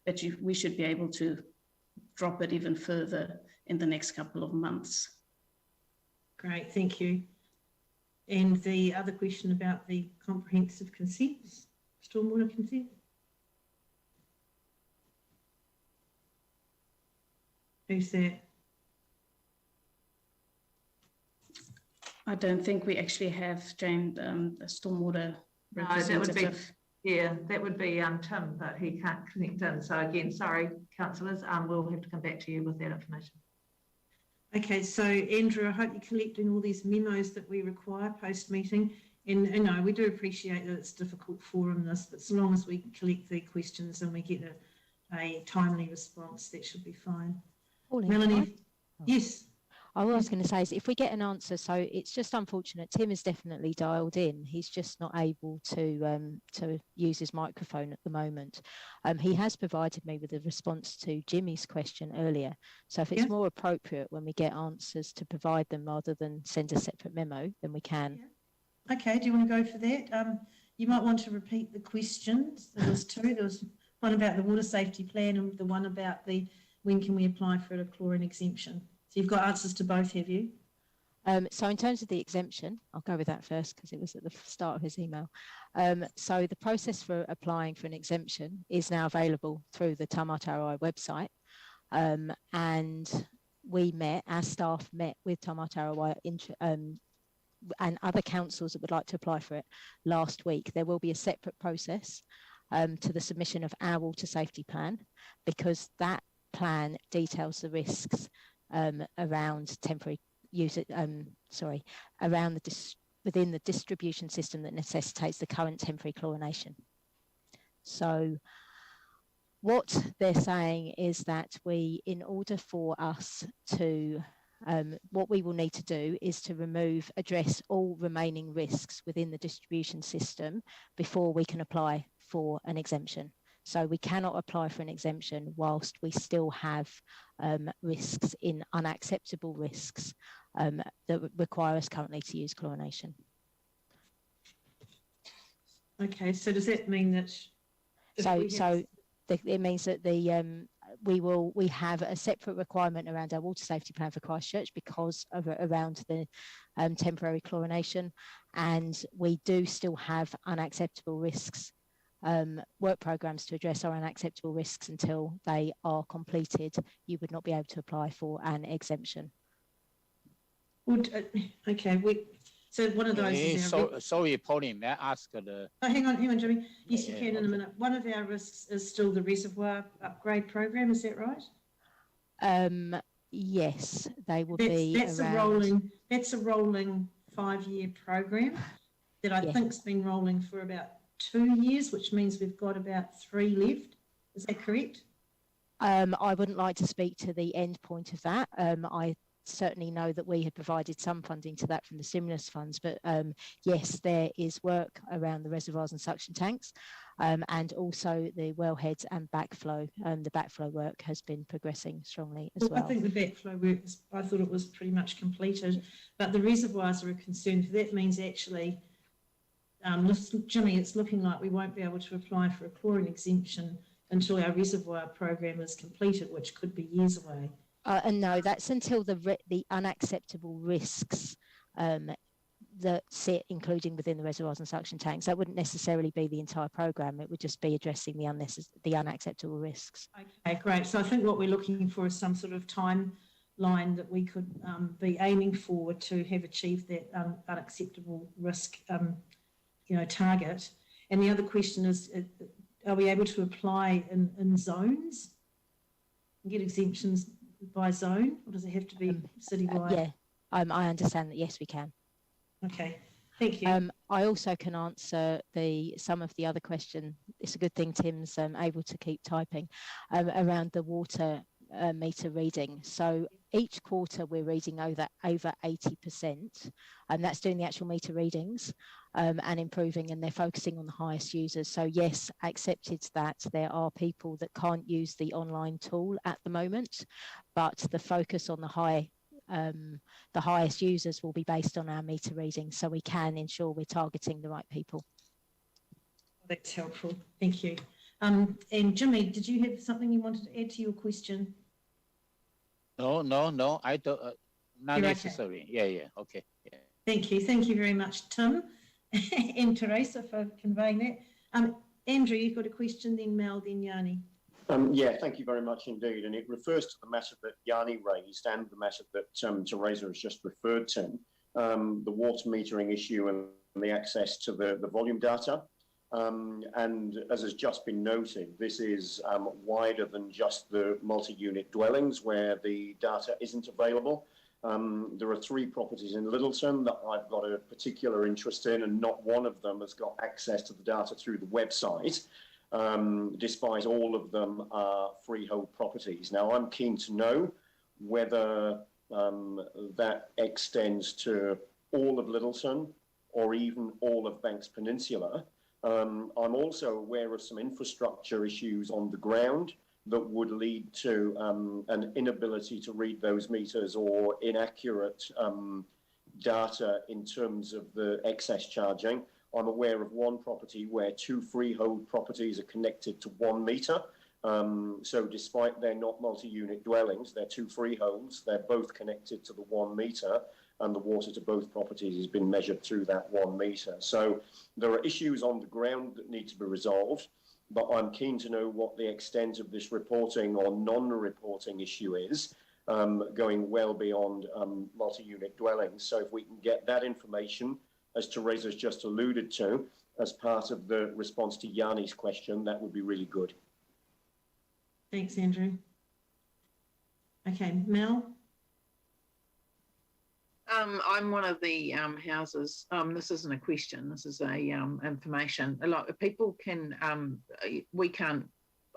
But we should be able to drop it even further in the next couple of months. Great, thank you. And the other question about the comprehensive consent, stormwater consent? Who's that? I don't think we actually have, Jane, the stormwater representative. That would be Tim, but he can't connect in. So again, sorry, councillors, we'll have to come back to you with that information. Okay, so Andrew, I hope you're collecting all these memos that we require post-meeting. And no, we do appreciate that it's difficult forum this, but so long as we collect the questions and we get a timely response, that should be fine. Melanie, yes. I was going to say is if we get an answer, so it's just unfortunate. Tim is definitely dialed in. He's just not able to use his microphone at the moment. He has provided me with a response to Jimmy's question earlier. So if it's more appropriate when we get answers to provide them rather than send a separate memo, then we can. Yeah. Okay, do you want to go for that? You might want to repeat the questions. There was two. There was one about the water safety plan and the one about the when can we apply for a chlorine exemption. So you've got answers to both, have you? So in terms of the exemption, I'll go with that first because it was at the start of his email. So the process for applying for an exemption is now available through the Taumata website. And our staff met with Taumata and other councils that would like to apply for it last week. There will be a separate process to the submission of our water safety plan, because that plan details the risks around temporary use, within the distribution system that necessitates the current temporary chlorination. So what they're saying is that in order for us to, what we will need to do is to address all remaining risks within the distribution system before we can apply for an exemption. So we cannot apply for an exemption whilst we still have risks unacceptable risks that require us currently to use chlorination. Okay, so does that mean that? It means that we have a separate requirement around our water safety plan for Christchurch because of around the temporary chlorination, and we do still have unacceptable risks. Work programs to address our unacceptable risks until they are completed. You would not be able to apply for an exemption. Okay, so one of those is sorry, Pauline, may I ask the... hang on, Jimmy. Yes, you can in a minute. One of our risks is still the reservoir upgrade program, is that right? Yes, they will be around... That's a rolling 5-year program that I think's been rolling for about 2 years, which means we've got about 3 left. Is that correct? I wouldn't like to speak to the end point of that. I certainly know that we had provided some funding to that from the stimulus funds, but yes, there is work around the reservoirs and suction tanks, and also the wellheads and backflow. The backflow work has been progressing strongly as well. I think the backflow work, I thought it was pretty much completed, but the reservoirs are a concern. That means actually, Jimmy, it's looking like we won't be able to apply for a chlorine exemption until our reservoir program is completed, which could be years away. And no, that's until the unacceptable risks that sit, including within the reservoirs and suction tanks. That wouldn't necessarily be the entire program. It would just be addressing the unacceptable risks. Okay, great. So I think what we're looking for is some sort of timeline that we could be aiming for to have achieved that unacceptable risk, target. And the other question is, are we able to apply in zones and get exemptions by zone, or does it have to be citywide? Yeah, I understand that, yes, we can. Okay, thank you. I also can answer some of the other question. It's a good thing Tim's able to keep typing around the water meter reading. So each quarter we're reading over 80%, and that's doing the actual meter readings and improving, and they're focusing on the highest users. So yes, accepted that there are people that can't use the online tool at the moment, but the focus on the highest users will be based on our meter readings, so we can ensure we're targeting the right people. That's helpful, thank you. And Jimmy, did you have something you wanted to add to your question? No, I don't. Not necessary. Okay. Yeah. Okay. Yeah. Thank you very much, Tim and Teresa, for conveying that. Andrew, you've got a question, then Mel, then Yanni. Yeah, thank you very much indeed. And it refers to the matter that Yanni raised and the matter that Teresa has just referred to, the water metering issue and the access to the volume data. And as has just been noted, this is wider than just the multi-unit dwellings where the data isn't available. There are 3 properties in Littleton that I've got a particular interest in, and not one of them has got access to the data through the website, despite all of them are freehold properties. Now, I'm keen to know whether that extends to all of Littleton or even all of Banks Peninsula. I'm also aware of some infrastructure issues on the ground that would lead to an inability to read those meters or inaccurate data in terms of the excess charging. I'm aware of one property where 2 freehold properties are connected to 1 meter. So despite they're not multi-unit dwellings, they're 2 freeholds, they're both connected to the 1 meter, and the water to both properties has been measured through that 1 meter. So there are issues on the ground that need to be resolved, but I'm keen to know what the extent of this reporting or non-reporting issue is, going well beyond multi-unit dwellings. So if we can get that information, as Teresa's just alluded to, as part of the response to Yanni's question, that would be really good. Thanks, Andrew. Okay, Mel? I'm one of the houses. This isn't a question. This is a information. A lot of people can.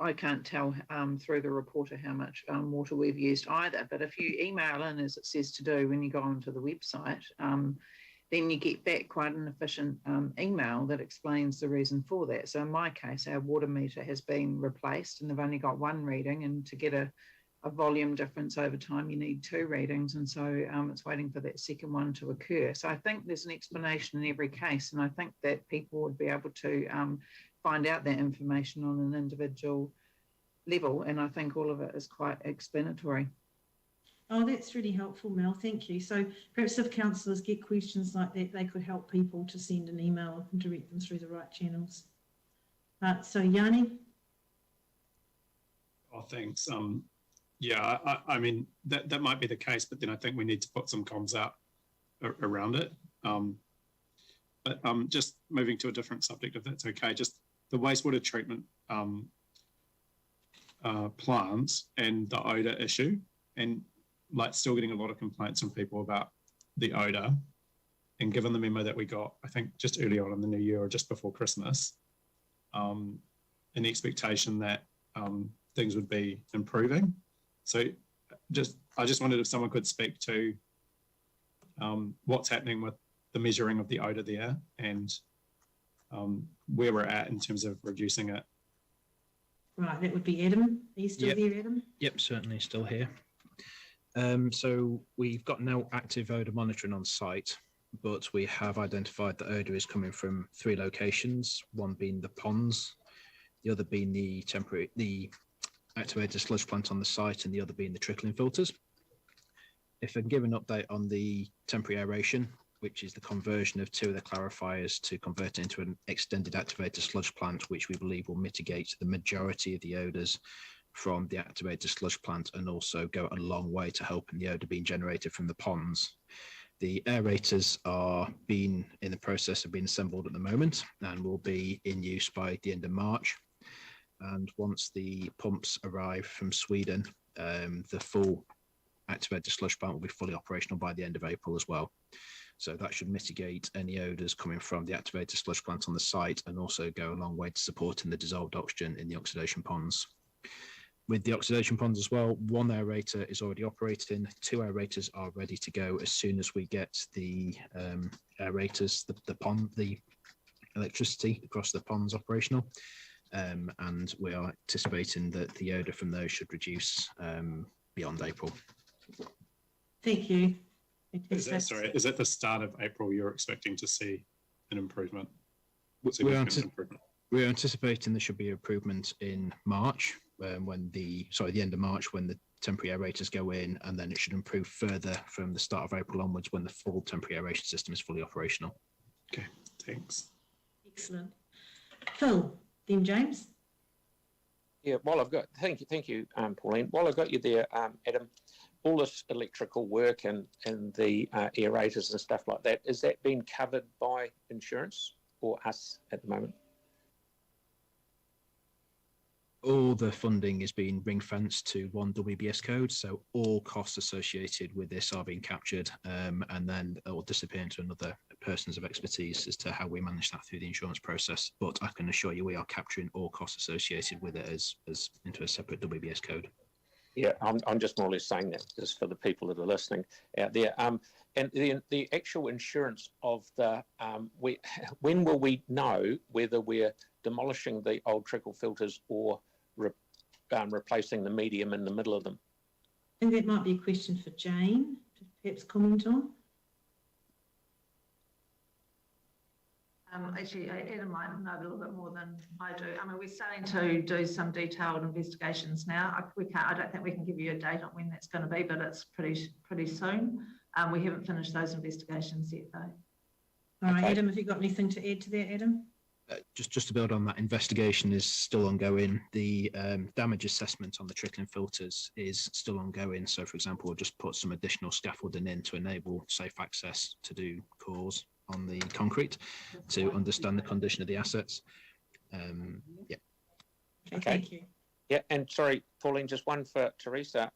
I can't tell through the reporter how much water we've used either. But if you email in, as it says to do when you go onto the website, then you get back quite an efficient email that explains the reason for that. So in my case, our water meter has been replaced, and they've only got 1 reading, and to get a volume difference over time, you need 2 readings, and so it's waiting for that second one to occur. So I think there's an explanation in every case, and I think that people would be able to find out that information on an individual level, and I think all of it is quite explanatory. Oh, that's really helpful, Mel. Thank you. So perhaps if councillors get questions like that, they could help people to send an email and direct them through the right channels. So Yanni? Oh, thanks. Yeah, I mean, that might be the case, but then I think we need to put some comms out around it. But just moving to a different subject, if that's okay, just the wastewater treatment plants and the odour issue, and like still getting a lot of complaints from people about the odour. And given the memo that we got, I think just early on in the new year or just before Christmas, an expectation that things would be improving. So I just wondered if someone could speak to what's happening with the measuring of the odour there and where we're at in terms of reducing it. Right, that would be Adam. Are you still there, Adam? Yep, certainly still here. So we've got no active odour monitoring on site, but we have identified that odour is coming from 3 locations, one being the ponds, the other being the activated sludge plant on the site, and the other being the trickling filters. If I can give an update on the temporary aeration, which is the conversion of 2 of the clarifiers to convert it into an extended activated sludge plant, which we believe will mitigate the majority of the odours from the activated sludge plant and also go a long way to helping the odour being generated from the ponds. The aerators are being in the process of being assembled at the moment and will be in use by the end of March. And once the pumps arrive from Sweden, the full activated sludge plant will be fully operational by the end of April as well. So that should mitigate any odours coming from the activated sludge plant on the site and also go a long way to supporting the dissolved oxygen in the oxidation ponds. With the oxidation ponds as well, 1 aerator is already operating, 2 aerators are ready to go as soon as we get the aerators, the electricity across the ponds operational. And we are anticipating that the odour from those should reduce beyond April. Thank you. Is that the start of April you're expecting to see an improvement? We're anticipating there should be improvement in March, the end of March when the temporary aerators go in, and then it should improve further from the start of April onwards when the full temporary aeration system is fully operational. Okay, thanks. Excellent. Phil, then James. Yeah, thank you, Pauline. While I've got you there, Adam, all this electrical work and the aerators and stuff like that, is that being covered by insurance or us at the moment? All the funding is being ring-fenced to one WBS code, so all costs associated with this are being captured, and then it will disappear into another persons of expertise as to how we manage that through the insurance process. But I can assure you we are capturing all costs associated with it as into a separate WBS code. Yeah, I'm just more or less saying that just for the people that are listening out there. And the actual insurance of the, when will we know whether we're demolishing the old trickle filters or replacing the medium in the middle of them? I think that might be a question for Jane to perhaps comment on. Actually, Adam might know a little bit more than I do. I mean, we're starting to do some detailed investigations now. I don't think we can give you a date on when that's going to be, but it's pretty soon. We haven't finished those investigations yet, though. All right, Adam, have you got anything to add to that, Adam? Just to build on that, investigation is still ongoing. The damage assessment on the trickling filters is still ongoing. So, for example, we'll just put some additional scaffolding in to enable safe access to do cores on the concrete to understand the condition of the assets. Yeah. Okay, thank you. Yeah, and sorry, Pauline, just one for Teresa.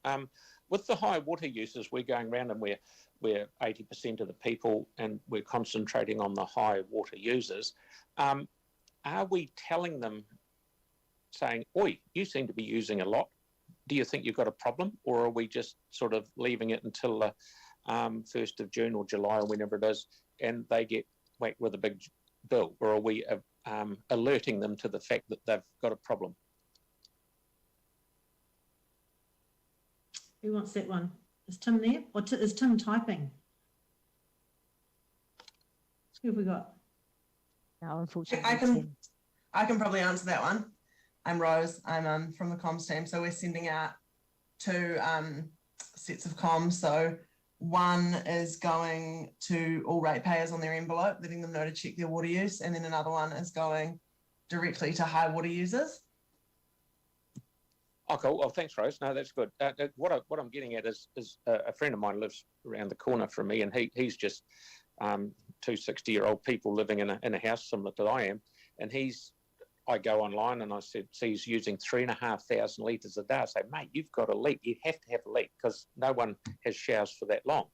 With the high water users, we're going around and we're 80% of the people and we're concentrating on the high water users. Are we telling them, saying, oi, you seem to be using a lot, do you think you've got a problem? Or are we just sort of leaving it until the 1st of June or July or whenever it is, and they get whacked with a big bill? Or are we alerting them to the fact that they've got a problem? Who wants that one? Is Tim there? Or is Tim typing? Who have we got? No, unfortunately. I can probably answer that one. I'm Rose. I'm from the comms team. So we're sending out 2 sets of comms. So one is going to all ratepayers on their envelope, letting them know to check their water use, and then another one is going directly to high water users. Oh, cool. Well, thanks, Rose. No, that's good. What I'm getting at is a friend of mine lives around the corner from me, and he's just 2 60-year-old people living in a house similar to I am, and I go online and I said, see, he's using 3,500 litres a day. I say, mate, you've got a leak. You have to have a leak because no one has showers for that long.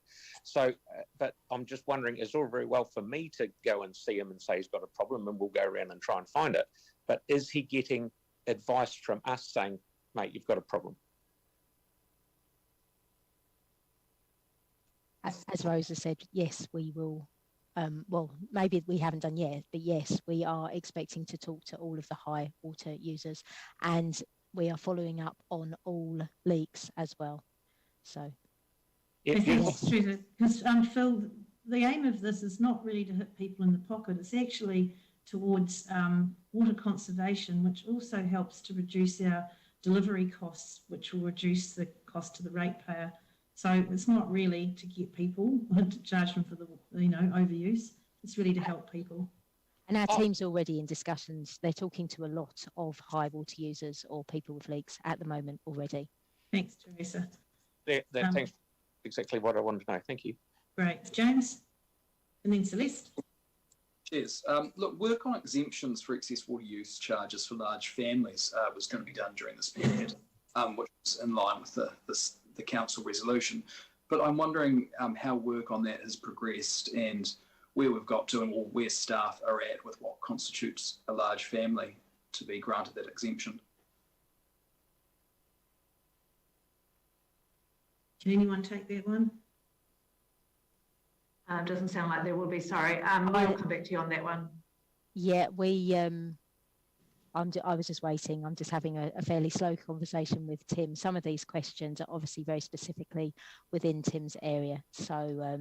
So, but I'm just wondering, it's all very well for me to go and see him and say he's got a problem and we'll go around and try and find it. But is he getting advice from us saying, mate, you've got a problem. As Rosa said, yes, we will. Well, maybe we haven't done yet, but yes, we are expecting to talk to all of the high water users, and we are following up on all leaks as well. So, Thanks, Teresa. Because Phil, the aim of this is not really to hit people in the pocket. It's actually towards water conservation, which also helps to reduce our delivery costs, which will reduce the cost to the ratepayer. So it's not really to get people to charge them for the overuse. It's really to help people. And our team's already in discussions. They're talking to a lot of high water users or people with leaks at the moment already. Thanks, Teresa. Thanks. Exactly what I wanted to know. Thank you. Great. James? And then Celeste? Cheers. Look, work on exemptions for excess water use charges for large families was going to be done during this period, which was in line with the council resolution. But I'm wondering how work on that has progressed and where we've got to and where staff are at with what constitutes a large family to be granted that exemption. Can anyone take that one? Doesn't sound like there will be, sorry. We'll come back to you on that one. Yeah, I was just waiting. I'm just having a fairly slow conversation with Tim. Some of these questions are obviously very specifically within Tim's area. So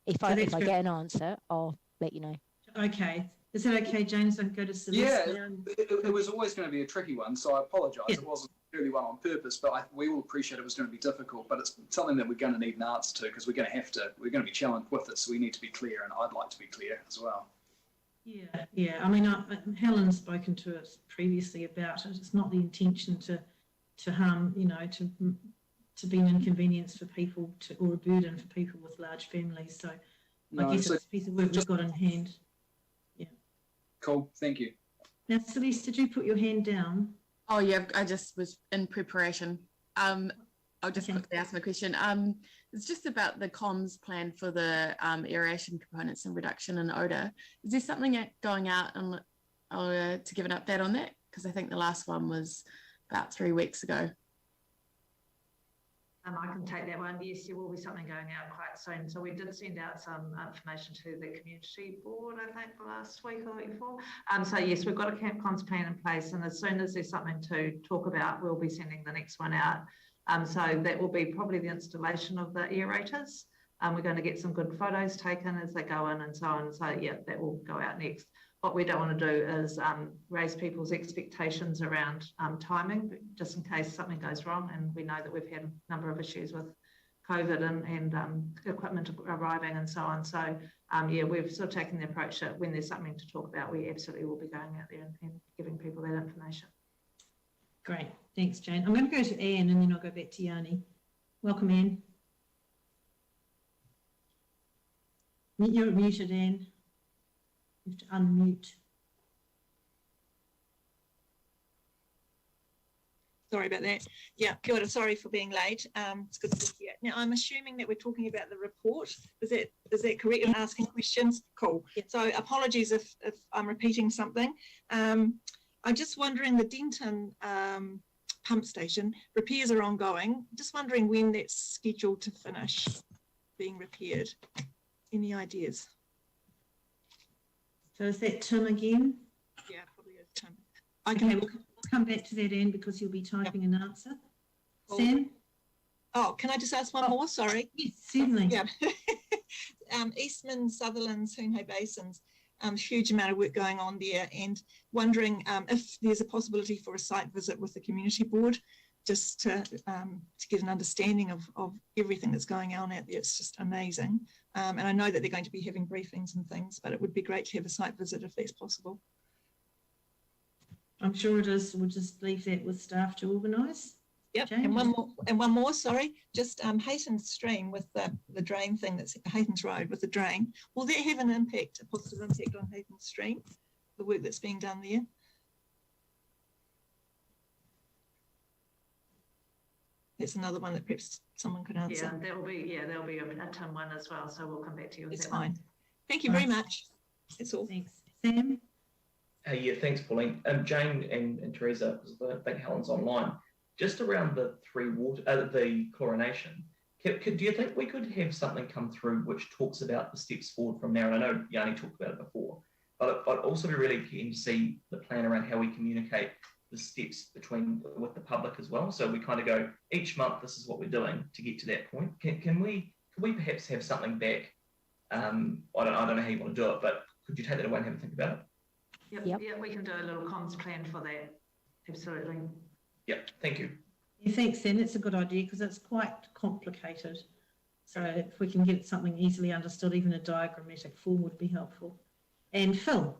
if I get an answer, I'll let you know. Okay. Is it okay, James? I can go to Celeste now. It was always going to be a tricky one, so I apologise. Yeah. It wasn't really one on purpose, but we all appreciate it was going to be difficult, but it's something that we're going to need an answer to because we're going to be challenged with it, so we need to be clear, and I'd like to be clear as well. Yeah. I mean, Helen's spoken to us previously about it. It's not the intention to harm, to be an inconvenience for people or a burden for people with large families. So I guess it's a piece of work we've got in hand. Yeah. Cool. Thank you. Now, Celeste, did you put your hand down? Oh yeah, I just was in preparation. I'll just quickly ask my question. It's just about the comms plan for the aeration components and reduction in odour. Is there something going out to give an update on that? Because I think the last one was about 3 weeks ago. I can take that one. Yes, there will be something going out quite soon. So we did send out some information to the community board, I think, last week or the week before. So yes, we've got a comms plan in place, and as soon as there's something to talk about, we'll be sending the next one out. So that will be probably the installation of the aerators. We're going to get some good photos taken as they go in and so on. So yeah, that will go out next. What we don't want to do is raise people's expectations around timing, just in case something goes wrong. And we know that we've had a number of issues with COVID and equipment arriving and so on. So yeah, we've sort of taken the approach that when there's something to talk about, we absolutely will be going out there and giving people that information. Great. Thanks, Jane. I'm going to go to Anne and then I'll go back to Yanni. Welcome, Anne. You're muted, Anne. You have to unmute. Sorry about that. Yeah, kia ora, sorry for being late. It's good to be here. Now, I'm assuming that we're talking about the report. Is that correct? I'm asking questions? Cool. Yeah. So apologies if I'm repeating something. I'm just wondering, the Denton pump station repairs are ongoing. Just wondering when that's scheduled to finish being repaired. Any ideas? So is that Tim again? Yeah, probably is Tim. Okay, we'll come back to that, Anne, because you'll be typing an answer. Cool. Sam? Oh, can I just ask one more? Sorry. Yes, certainly. Yeah. Eastman, Sutherland, Hoonhoe Basins, huge amount of work going on there, and wondering if there's a possibility for a site visit with the community board, just to get an understanding of everything that's going on out there. It's just amazing. And I know that they're going to be having briefings and things, but it would be great to have a site visit if that's possible. I'm sure it is. We'll just leave that with staff to organise. Yep. James? And one more, sorry, just Hayton's stream with the drain thing, that's Hayton's Road with the drain. Will that have an impact, a positive impact on Hayton's stream, the work that's being done there? That's another one that perhaps someone could answer. Yeah, there'll be a Tim one as well, so we'll come back to you with that. It's fine. Thank you very much. That's all. Thanks. Sam? Yeah, thanks, Pauline. Jane and Teresa, because I think Helen's online. just around the the chlorination. Do you think we could have something come through which talks about the steps forward from now? And I know Yanni talked about it before, but I'd also be really keen to see the plan around how we communicate the steps with the public as well. So we kind of go each month, this is what we're doing to get to that point. Can we perhaps have something back? I don't know how you want to do it, but could you take that away and have a think about it? Yep. Yeah, we can do a little comms plan for that. Absolutely. Yeah, thank you. Yeah, thanks, then. It's a good idea because it's quite complicated. So if we can get something easily understood, even a diagrammatic form would be helpful. And Phil.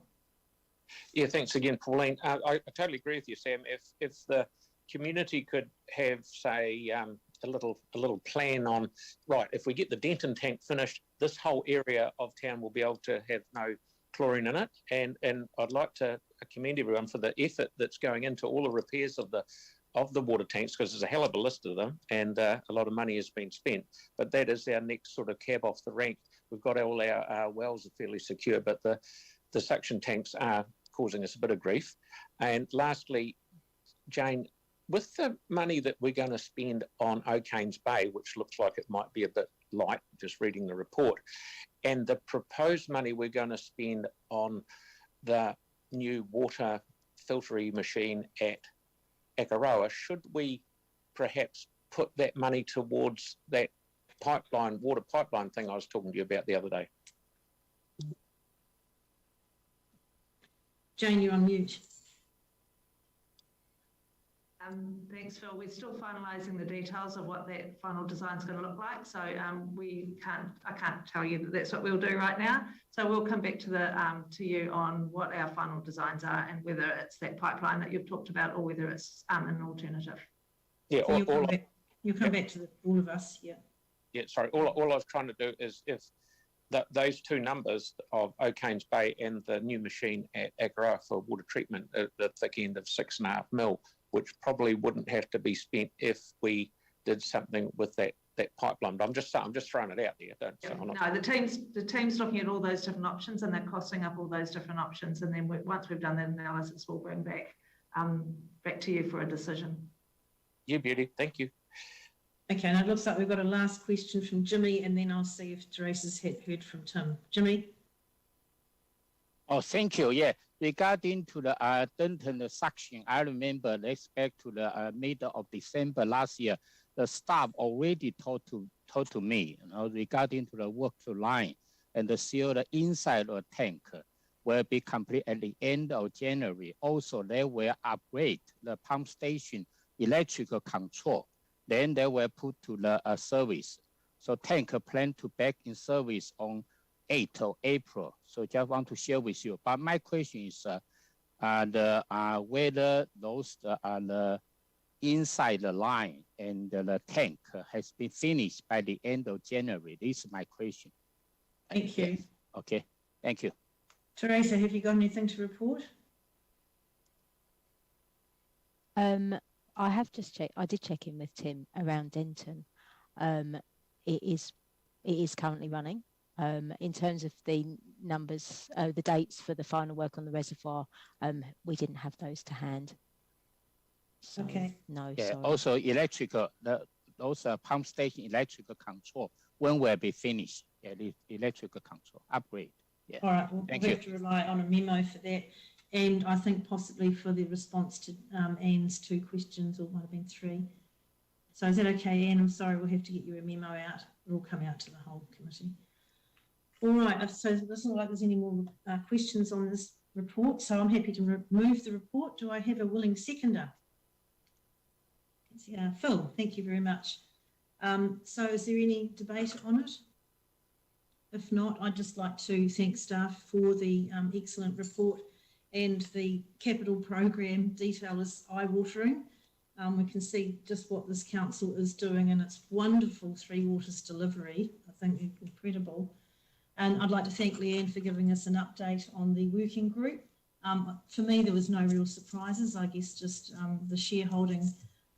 Yeah, thanks again, Pauline. I totally agree with you, Sam. If the community could have, say, a little plan on, right, if we get the Denton tank finished, this whole area of town will be able to have no chlorine in it. And I'd like to commend everyone for the effort that's going into all the repairs of the water tanks, because there's a hell of a list of them and a lot of money has been spent. But that is our next sort of cab off the rank. We've got all our wells are fairly secure, but the suction tanks are causing us a bit of grief. And lastly, Jane, with the money that we're going to spend on O'Kane's Bay, which looks like it might be a bit light, just reading the report, and the proposed money we're going to spend on the new water filtering machine at Akaroa, should we perhaps put that money towards that water pipeline thing I was talking to you about the other day? Jane, you're on mute. Thanks, Phil. We're still finalising the details of what that final design is going to look like. So I can't tell you that that's what we'll do right now. So we'll come back to you on what our final designs are and whether it's that pipeline that you've talked about or whether it's an alternative. Yeah, so you'll come back to all of us. Yeah. Yeah, sorry. All I was trying to do is if those two numbers of O'Kane's Bay and the new machine at Akaroa for water treatment at the thick end of 6.5 mil, which probably wouldn't have to be spent if we did something with that pipeline. But I'm just throwing it out there. No, the team's looking at all those different options and they're costing up all those different options. And then once we've done that analysis, we'll bring back to you for a decision. Yeah, beauty. Thank you. Okay, and it looks like we've got a last question from Jimmy, and then I'll see if Teresa's heard from Tim. Jimmy? Oh, thank you. Yeah, regarding to the Denton suction, I remember back to the middle of December last year, the staff already told to me, regarding to the work to line and the seal the inside of the tank will be complete at the end of January. Also, they will upgrade the pump station electrical control. Then they will put to the service. So tank plan to back in service on 8th of April. So just want to share with you. But my question is whether those are the inside the line and the tank has been finished by the end of January. This is my question. Thank you. Okay, thank you. Teresa, have you got anything to report? I have just checked. I did check in with Tim around Denton. It is currently running. In terms of the numbers, the dates for the final work on the reservoir, we didn't have those to hand. So, okay. No. Yeah. Sorry. Also, electrical. Those pump station electrical control. When will be finished? Yeah, the electrical control upgrade. Yeah. All right. We'll have to rely on a memo for that. And I think possibly for the response to Anne's 2 questions, or it might have been 3. So is that okay, Anne? I'm sorry, we'll have to get you a memo out. It'll come out to the whole committee. All right, so it doesn't look like there's any more questions on this report, so I'm happy to move the report. Do I have a willing seconder? Phil, thank you very much. So is there any debate on it? If not, I'd just like to thank staff for the excellent report. And the capital program detail is eye-watering. We can see just what this council is doing, and it's wonderful Three Waters delivery. I think incredible. And I'd like to thank Leanne for giving us an update on the working group. For me, there was no real surprises. I guess just the shareholding,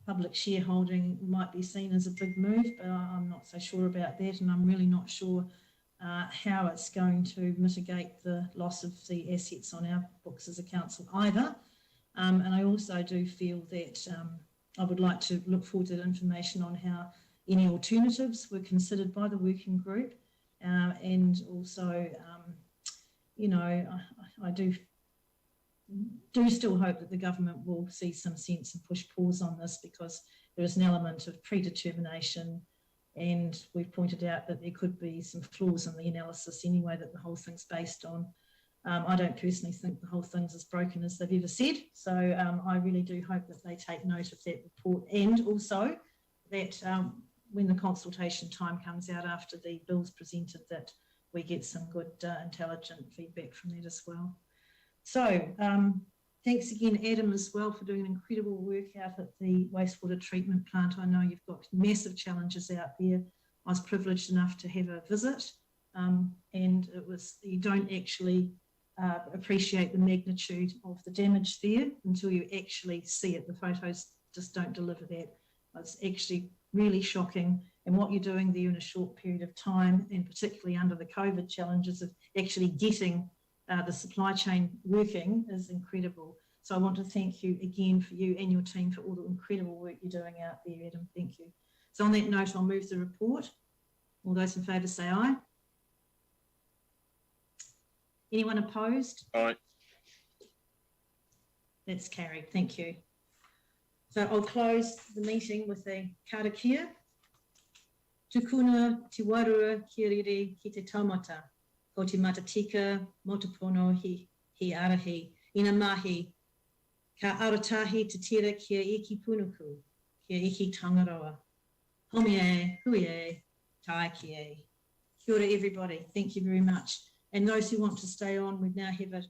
public shareholding might be seen as a big move, but I'm not so sure about that, and I'm really not sure how it's going to mitigate the loss of the assets on our books as a council either. And I also do feel that I would like to look forward to that information on how any alternatives were considered by the working group, and also, you know, I do still hope that the government will see some sense and push pause on this, because there is an element of predetermination, and we've pointed out that there could be some flaws in the analysis anyway that the whole thing's based on. I don't personally think the whole thing's as broken as they've ever said, so I really do hope that they take note of that report, and also that when the consultation time comes out after the bill's presented, that we get some good intelligent feedback from that as well. So thanks again, Adam, as well, for doing incredible work out at the wastewater treatment plant. I know you've got massive challenges out there. I was privileged enough to have a visit, and it was, you don't actually appreciate the magnitude of the damage there until you actually see it. The photos just don't deliver that. It's actually really shocking, and what you're doing there in a short period of time, and particularly under the COVID challenges of actually getting the supply chain working, is incredible. So I want to thank you again, for you and your team, for all the incredible work you're doing out there, Adam. Thank you. So on that note, I'll move the report. All those in favour say aye. Anyone opposed? Aye. That's carried. Thank you. So I'll close the meeting with a karakia. Tukuna te warua ki rere ki te taumata. Ko te matatika motopono hi arahi. Ina mahi. Ka arotahi te tira kia iki punuku. Kia iki tangaroa. Homi e, hui e, tai ki e. Kia ora everybody. Thank you very much. And those who want to stay on, we now have a